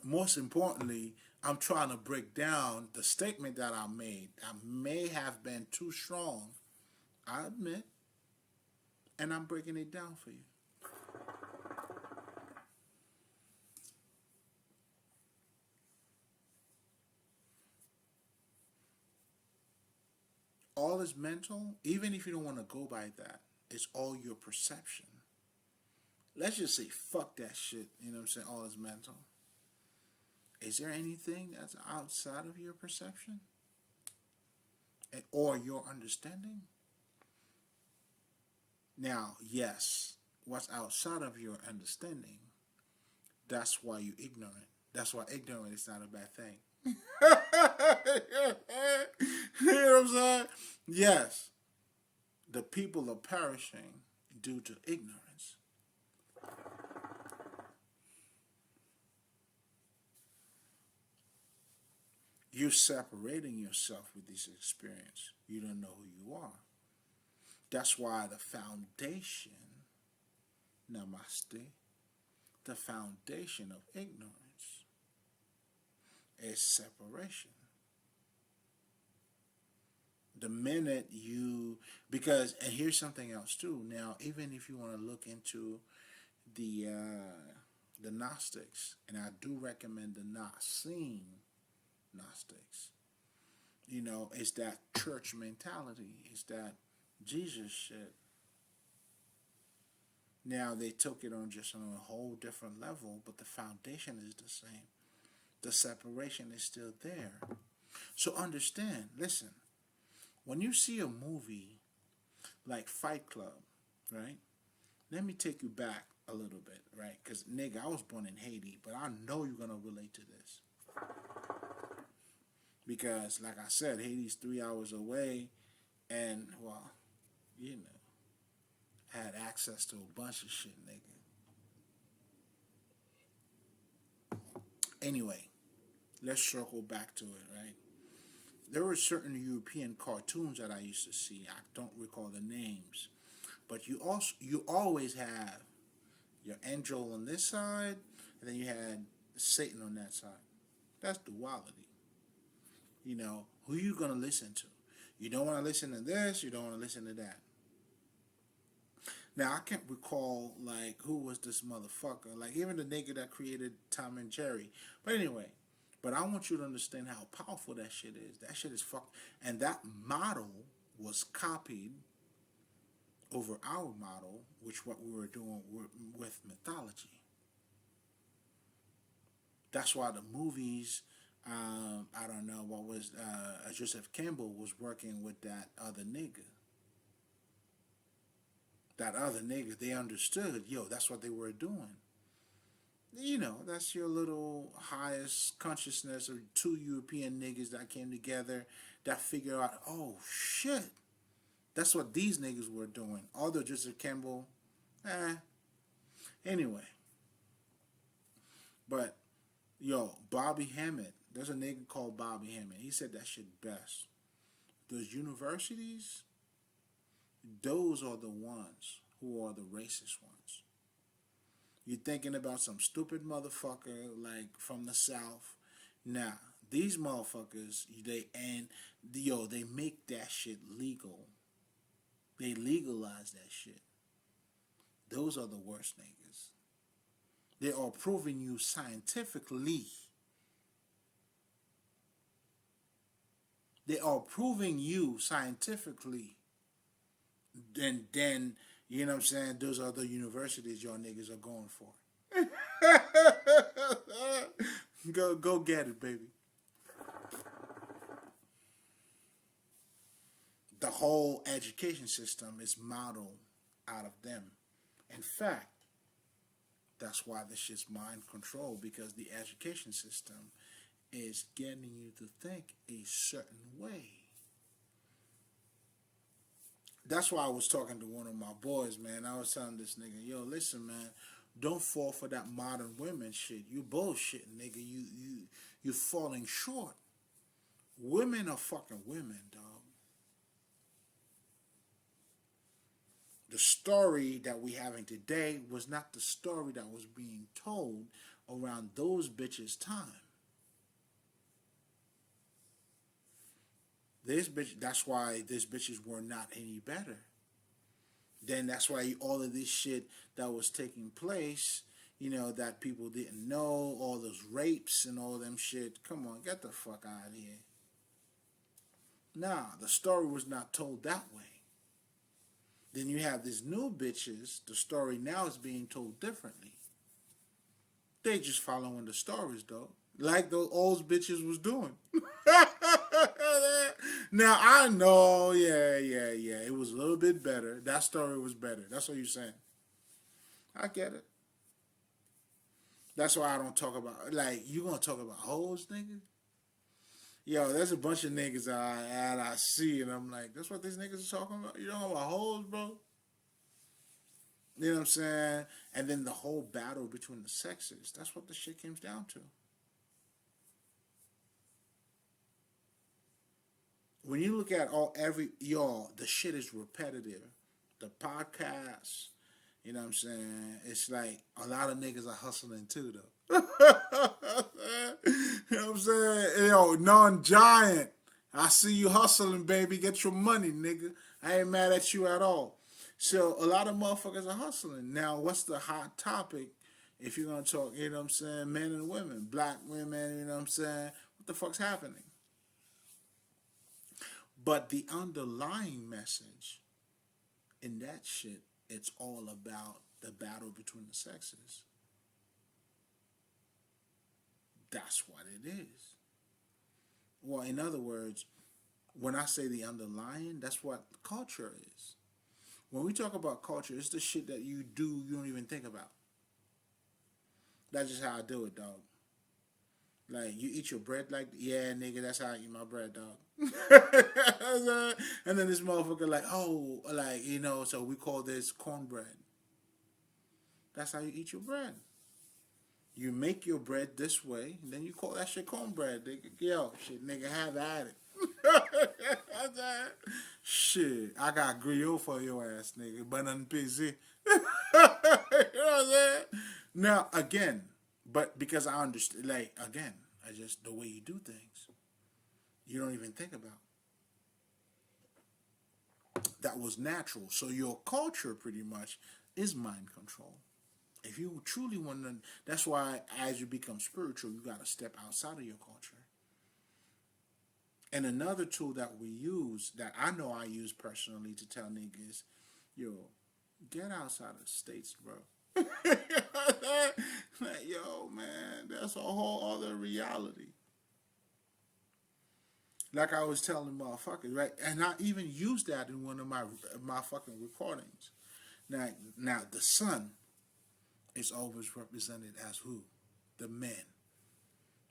Most importantly, I'm trying to break down the statement that I made. I may have been too strong, I admit, and I'm breaking it down for you. All is mental, even if you don't want to go by that. It's all your perception. Let's just say, fuck that shit. You know what I'm saying? All is mental. Is there anything that's outside of your perception or your understanding? Now, yes, what's outside of your understanding, that's why you're ignorant. That's why ignorant is not a bad thing. You know what I'm saying? Yes, the people are perishing due to ignorance. You're separating yourself with this experience. You don't know who you are. That's why the foundation, namaste, the foundation of ignorance is separation. The minute you, because, and here's something else too. Now, even if you want to look into the Gnostics, and I do recommend the Nicene Gnostics, it's that church mentality. It's that Jesus shit. Now they took it on just on a whole different level, but the foundation is the same. The separation is still there. So understand, listen, when you see a movie like Fight Club, right? Let me take you back a little bit, right? Because, nigga, I was born in Haiti, but I know you're going to relate to this. Because, like I said, Haiti's 3 hours away, and, well, had access to a bunch of shit, nigga. Anyway, let's circle back to it, right? There were certain European cartoons that I used to see. I don't recall the names, but you always have your angel on this side, and then you had Satan on that side. That's duality. Who you gonna listen to? You don't want to listen to this. You don't want to listen to that. Now I can't recall like who was this motherfucker. Like even the nigga that created Tom and Jerry. But anyway. But I want you to understand how powerful that shit is. That shit is fuck. And that model was copied over our model, which what we were doing with mythology. That's why the movies, I don't know what was, Joseph Campbell was working with that other nigga. That other nigga, they understood, that's what they were doing. That's your little highest consciousness of two European niggas that came together that figure out, oh shit, that's what these niggas were doing. Although Joseph Campbell, anyway. But, Bobby Hammett, there's a nigga called Bobby Hammett. He said that shit best. Those universities, those are the ones who are the racist ones. You're thinking about some stupid motherfucker like from the South. Nah, these motherfuckers, they make that shit legal. They legalize that shit. Those are the worst niggas. They are proving you scientifically. They are proving you scientifically. And then you know what I'm saying? Those are the universities y'all niggas are going for. Go get it, baby. The whole education system is modeled out of them. In fact, that's why this shit's mind control, because the education system is getting you to think a certain way. That's why I was talking to one of my boys, man. I was telling this nigga, yo, listen, man, don't fall for that modern women shit. You bullshitting, nigga. You falling short. Women are fucking women, dog. The story that we having today was not the story that was being told around those bitches' time. That's why these bitches were not any better. Then that's why all of this shit that was taking place, that people didn't know, all those rapes and all them shit. Come on, get the fuck out of here. Nah, the story was not told that way. Then you have these new bitches, the story now is being told differently. They just following the stories, though. Like those old bitches was doing. Now, I know, yeah. It was a little bit better. That story was better. That's what you're saying. I get it. That's why I don't talk about, you gonna talk about hoes, nigga? Yo, there's a bunch of niggas that I see, and I'm like, that's what these niggas are talking about? You know about hoes, bro? You know what I'm saying? And then the whole battle between the sexes. That's what the shit comes down to. When you look at the shit is repetitive. The podcasts, you know what I'm saying? It's like a lot of niggas are hustling too, though. You know what I'm saying? Yo, non-giant. I see you hustling, baby. Get your money, nigga. I ain't mad at you at all. So a lot of motherfuckers are hustling. Now, what's the hot topic if you're going to talk, you know what I'm saying, men and women, black women, you know what I'm saying? What the fuck's happening? But the underlying message in that shit, it's all about the battle between the sexes. That's what it is. Well, in other words, when I say the underlying, that's what culture is. When we talk about culture, it's the shit that you do, you don't even think about. That's just how I do it, dog. Like, you eat your bread like, yeah, nigga, that's how I eat my bread, dog. And then this motherfucker so we call this cornbread. That's how you eat your bread. You make your bread this way, and then you call that shit cornbread, nigga. Yo, shit, nigga, have at it. Shit, I got griot for your ass, nigga. Banan PC. You know what I'm saying? Now, again, but because I understand, I just, the way you do things, you don't even think about. That was natural. So your culture, pretty much, is mind control. If you truly want to, that's why as you become spiritual, you got to step outside of your culture. And another tool that we use, that I know I use personally to tell niggas, yo, get outside of the States, bro. Like, yo, man, that's a whole other reality. Like I was telling motherfuckers, right? And I even used that in one of my fucking recordings. Now the sun is always represented as who? The men,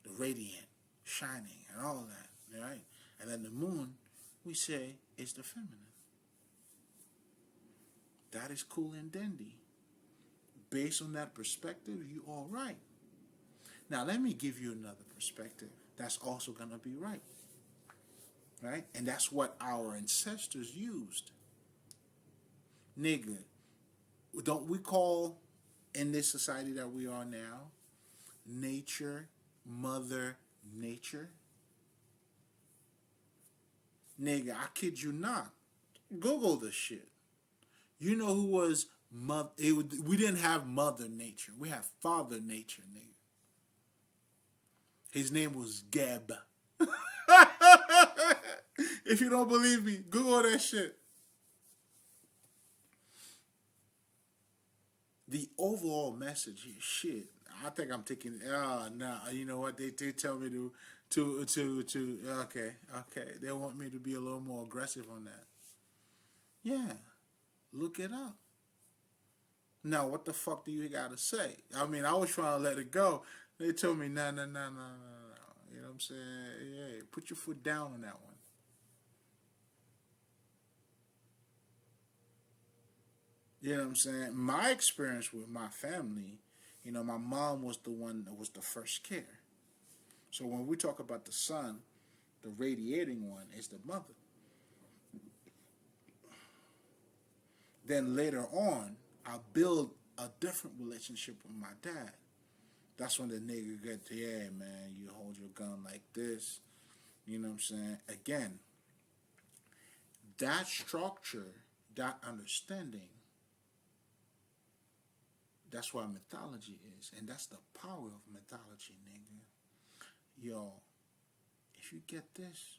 the radiant, shining, and all that, right? And then the moon, we say, is the feminine. That is cool and dandy. Based on that perspective, you all right. Now, let me give you another perspective that's also going to be right. Right? And that's what our ancestors used. Nigga, don't we call, in this society that we are now, nature, Mother Nature? Nigga, I kid you not. Google this shit. You know who was mother? We didn't have Mother Nature. We have Father Nature, nigga. His name was Geb. If you don't believe me, Google that shit. The overall message is shit. I think I'm taking. Nah. You know what? They tell me to. Okay. They want me to be a little more aggressive on that. Yeah, look it up. Now, what the fuck do you gotta say? I mean, I was trying to let it go. They told me, no. You know what I'm saying? Yeah, put your foot down on that one. You know what I'm saying? My experience with my family, my mom was the one that was the first care. So when we talk about the son, the radiating one is the mother. Then later on, I build a different relationship with my dad. That's when the nigga get to, yeah, man, you hold your gun like this. You know what I'm saying? Again, that structure, that understanding, that's what mythology is. And that's the power of mythology, nigga. Yo, if you get this,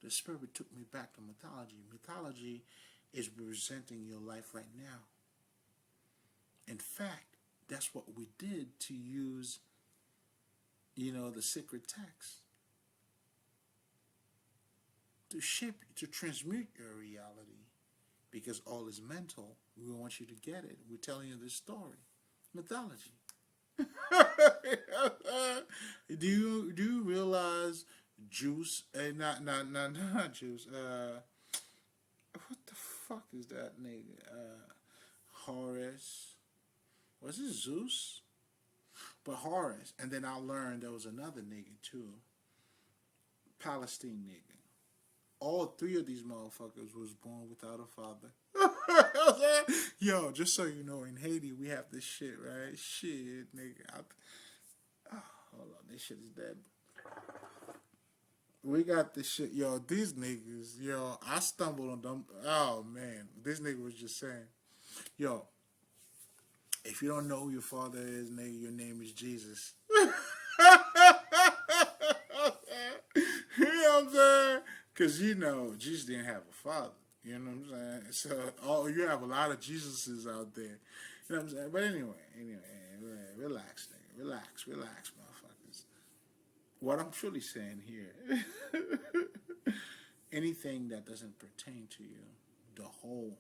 the spirit took me back to mythology. Mythology is representing your life right now. In fact, that's what we did to use, the sacred text to shape, to transmute your reality. Because all is mental. We want you to get it. We're telling you this story. Mythology. do you realize Juice? Not Juice. What the fuck is that nigga? Horus. Was it Zeus? But Horus. And then I learned there was another nigga too. Palestine nigga. All three of these motherfuckers was born without a father. Yo, just so you know, in Haiti we have this shit, right? Shit, nigga. Hold on, this shit is dead. We got this shit. Yo, these niggas, I stumbled on them. Oh, man. This nigga was just saying, yo, if you don't know who your father is, nigga, your name is Jesus. You know what I'm saying? Because, Jesus didn't have a father. You know what I'm saying? So, you have a lot of Jesuses out there. You know what I'm saying? But anyway, relax, nigga. Relax, motherfuckers. What I'm truly saying here, anything that doesn't pertain to you, the whole,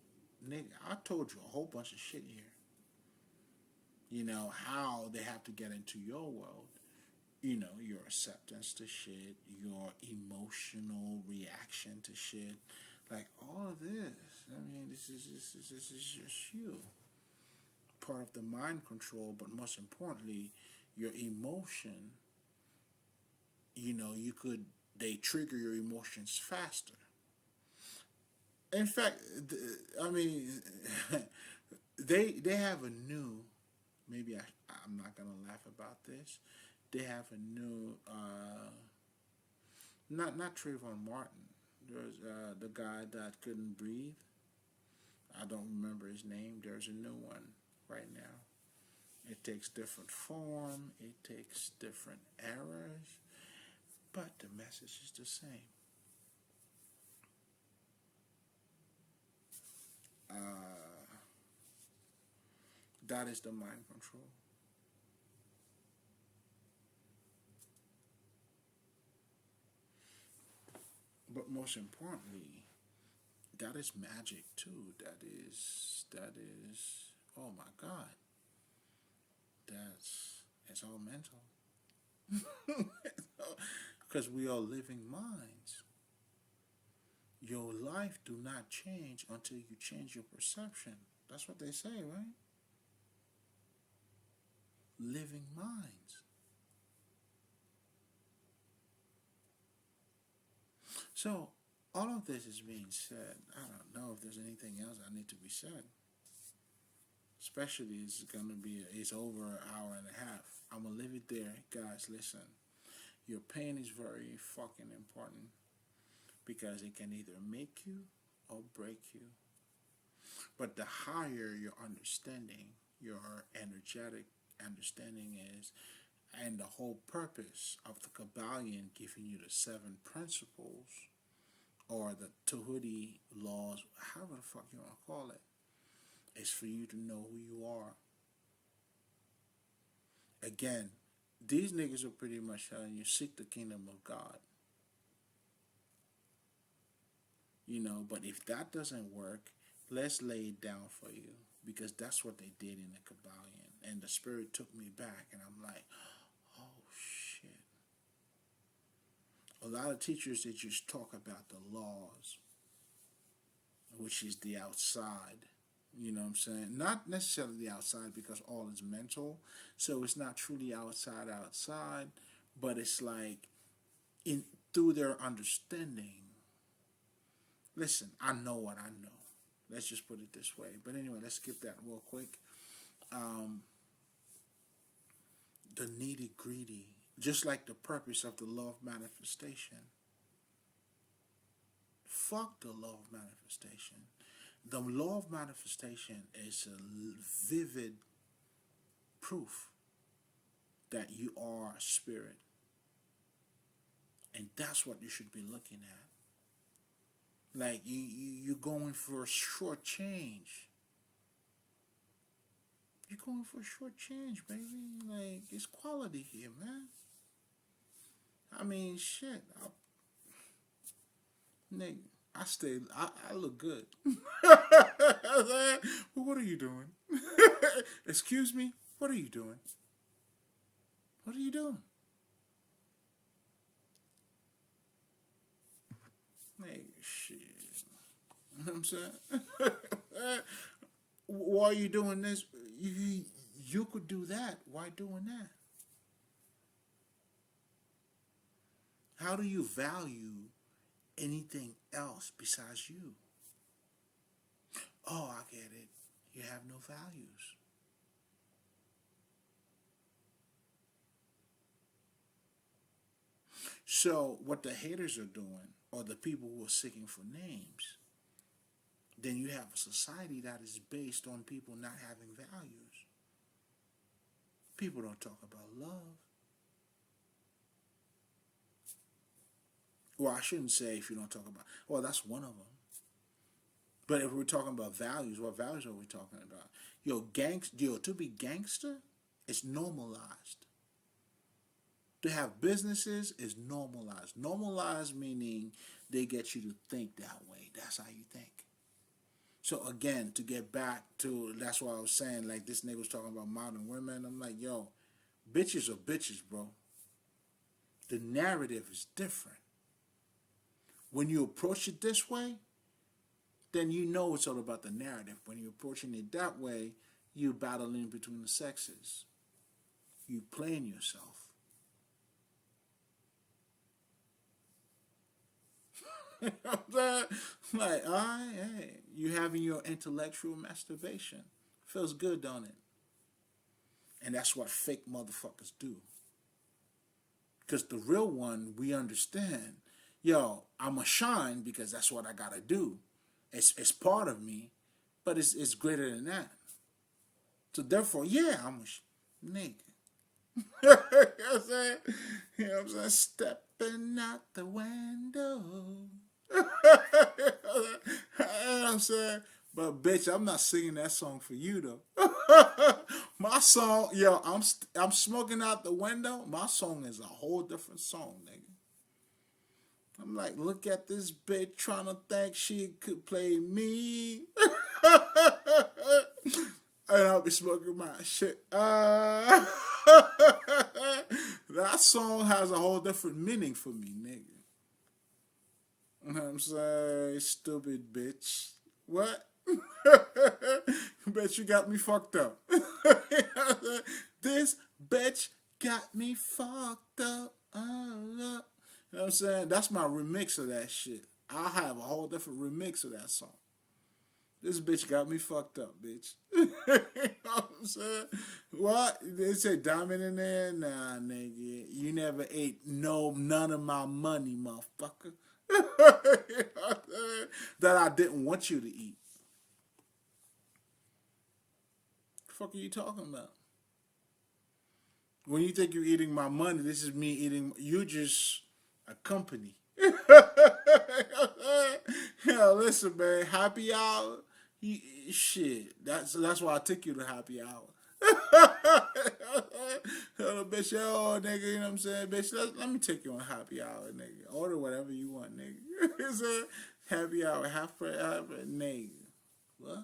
nigga, I told you a whole bunch of shit here. How they have to get into your world. Your acceptance to shit, your emotional reaction to shit. Like, all of this. I mean, this is just you. Part of the mind control, but most importantly, your emotion, they trigger your emotions faster. In fact, they have a new, maybe I'm not going to laugh about this. They have a new, not Trayvon Martin. There's the guy that couldn't breathe. I don't remember his name. There's a new one right now. It takes different form. It takes different errors. But the message is the same. That is the mind control. But most importantly, that is magic too. That is, oh my God. It's all mental. Because we are living minds. Your life do not change until you change your perception. That's what they say, right? Living minds. So, all of this is being said. I don't know if there's anything else that need to be said. Especially it's over an hour and a half. I'm going to leave it there. Guys, listen. Your pain is very fucking important. Because it can either make you or break you. But the higher your understanding, your energetic understanding is, and the whole purpose of the Kabbalion giving you the 7 principles, or the Tahuti laws, however the fuck you want to call it, is for you to know who you are. Again, these niggas are pretty much telling you, seek the kingdom of God. But if that doesn't work, let's lay it down for you. Because that's what they did in the Kabbalion. And the spirit took me back, and I'm like, oh shit. A lot of teachers, they just talk about the laws, which is the outside. You know what I'm saying? Not necessarily the outside because all is mental. So it's not truly outside, but it's like in through their understanding. Listen, I know what I know. Let's just put it this way. But anyway, let's skip that real quick. Um, the nitty gritty, just like the purpose of the law of manifestation. Fuck the law of manifestation. The law of manifestation is a vivid proof that you are a spirit. And that's what you should be looking at. Like you're going for a short change. You're going for a short change, baby. Like, it's quality here, man. I mean, shit. Nigga, I look good. Well, what are you doing? Excuse me? What are you doing? What are you doing? Like, shit. You know what I'm saying? Why are you doing this? You could do that. Why doing that? How do you value anything else besides you? Oh, I get it. You have no values. So what the haters are doing, or the people who are seeking for names, then you have a society that is based on people not having values. People don't talk about love. Well, I shouldn't say if you don't talk about. Well, that's one of them. But if we're talking about values, what values are we talking about? To be gangster is normalized. To have businesses is normalized. Normalized meaning they get you to think that way. That's how you think. So again, to get back to, that's why I was saying, like, this nigga was talking about modern women. I'm like, yo, bitches are bitches, bro. The narrative is different. When you approach it this way, then you know it's all about the narrative. When you're approaching it that way, you're battling between the sexes. You playing yourself. You know what I'm saying? Like, all right, hey, you having your intellectual masturbation. Feels good, don't it? And that's what fake motherfuckers do. Because the real one, we understand, yo, I'm a shine because that's what I gotta do. It's part of me, but it's greater than that. So therefore, yeah, I'm a nigga. You know what I'm saying? You know what I'm saying? Stepping out the window. You know what I'm saying? But bitch, I'm not singing that song for you though. My song, yo, I'm smoking out the window. My song is a whole different song, nigga. I'm like, look at this bitch trying to think she could play me. And I'll be smoking my shit. That song has a whole different meaning for me, nigga. You know what I'm saying? Stupid bitch. What? Bet you got me fucked up. This bitch got me fucked up. You know what I'm saying? That's my remix of that shit. I have a whole different remix of that song. This bitch got me fucked up, bitch. You know what I'm saying? What? They say diamond in there? Nah, nigga. You never ate none of my money, motherfucker. You know what I'm saying? That I didn't want you to eat. The fuck are you talking about? When you think you're eating my money, this is me eating. You just a company. Yo, listen, man. Happy hour. Shit. That's why I took you to happy hour. Hello, bitch. Yo, nigga. You know what I'm saying, bitch? Let me take you on happy hour, nigga. Order whatever you want, nigga. It's a happy hour, half price, nigga. What?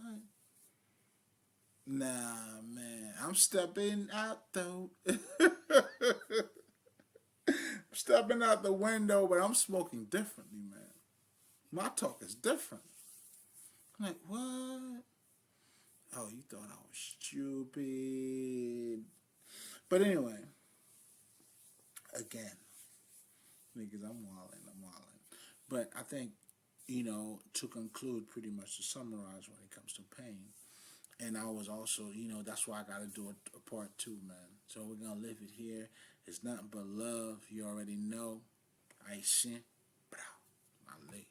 Nah, man. I'm stepping out though. stepping out the window, but I'm smoking differently, man. My talk is different. I'm like, what? Oh, you thought I was stupid. But anyway, again, niggas, I'm wilding. But I think, to conclude, pretty much to summarize when it comes to pain, and I was also, that's why I got to do a part two, man. So we're going to leave it here. It's nothing but love. You already know. I sent. Bro. My leg.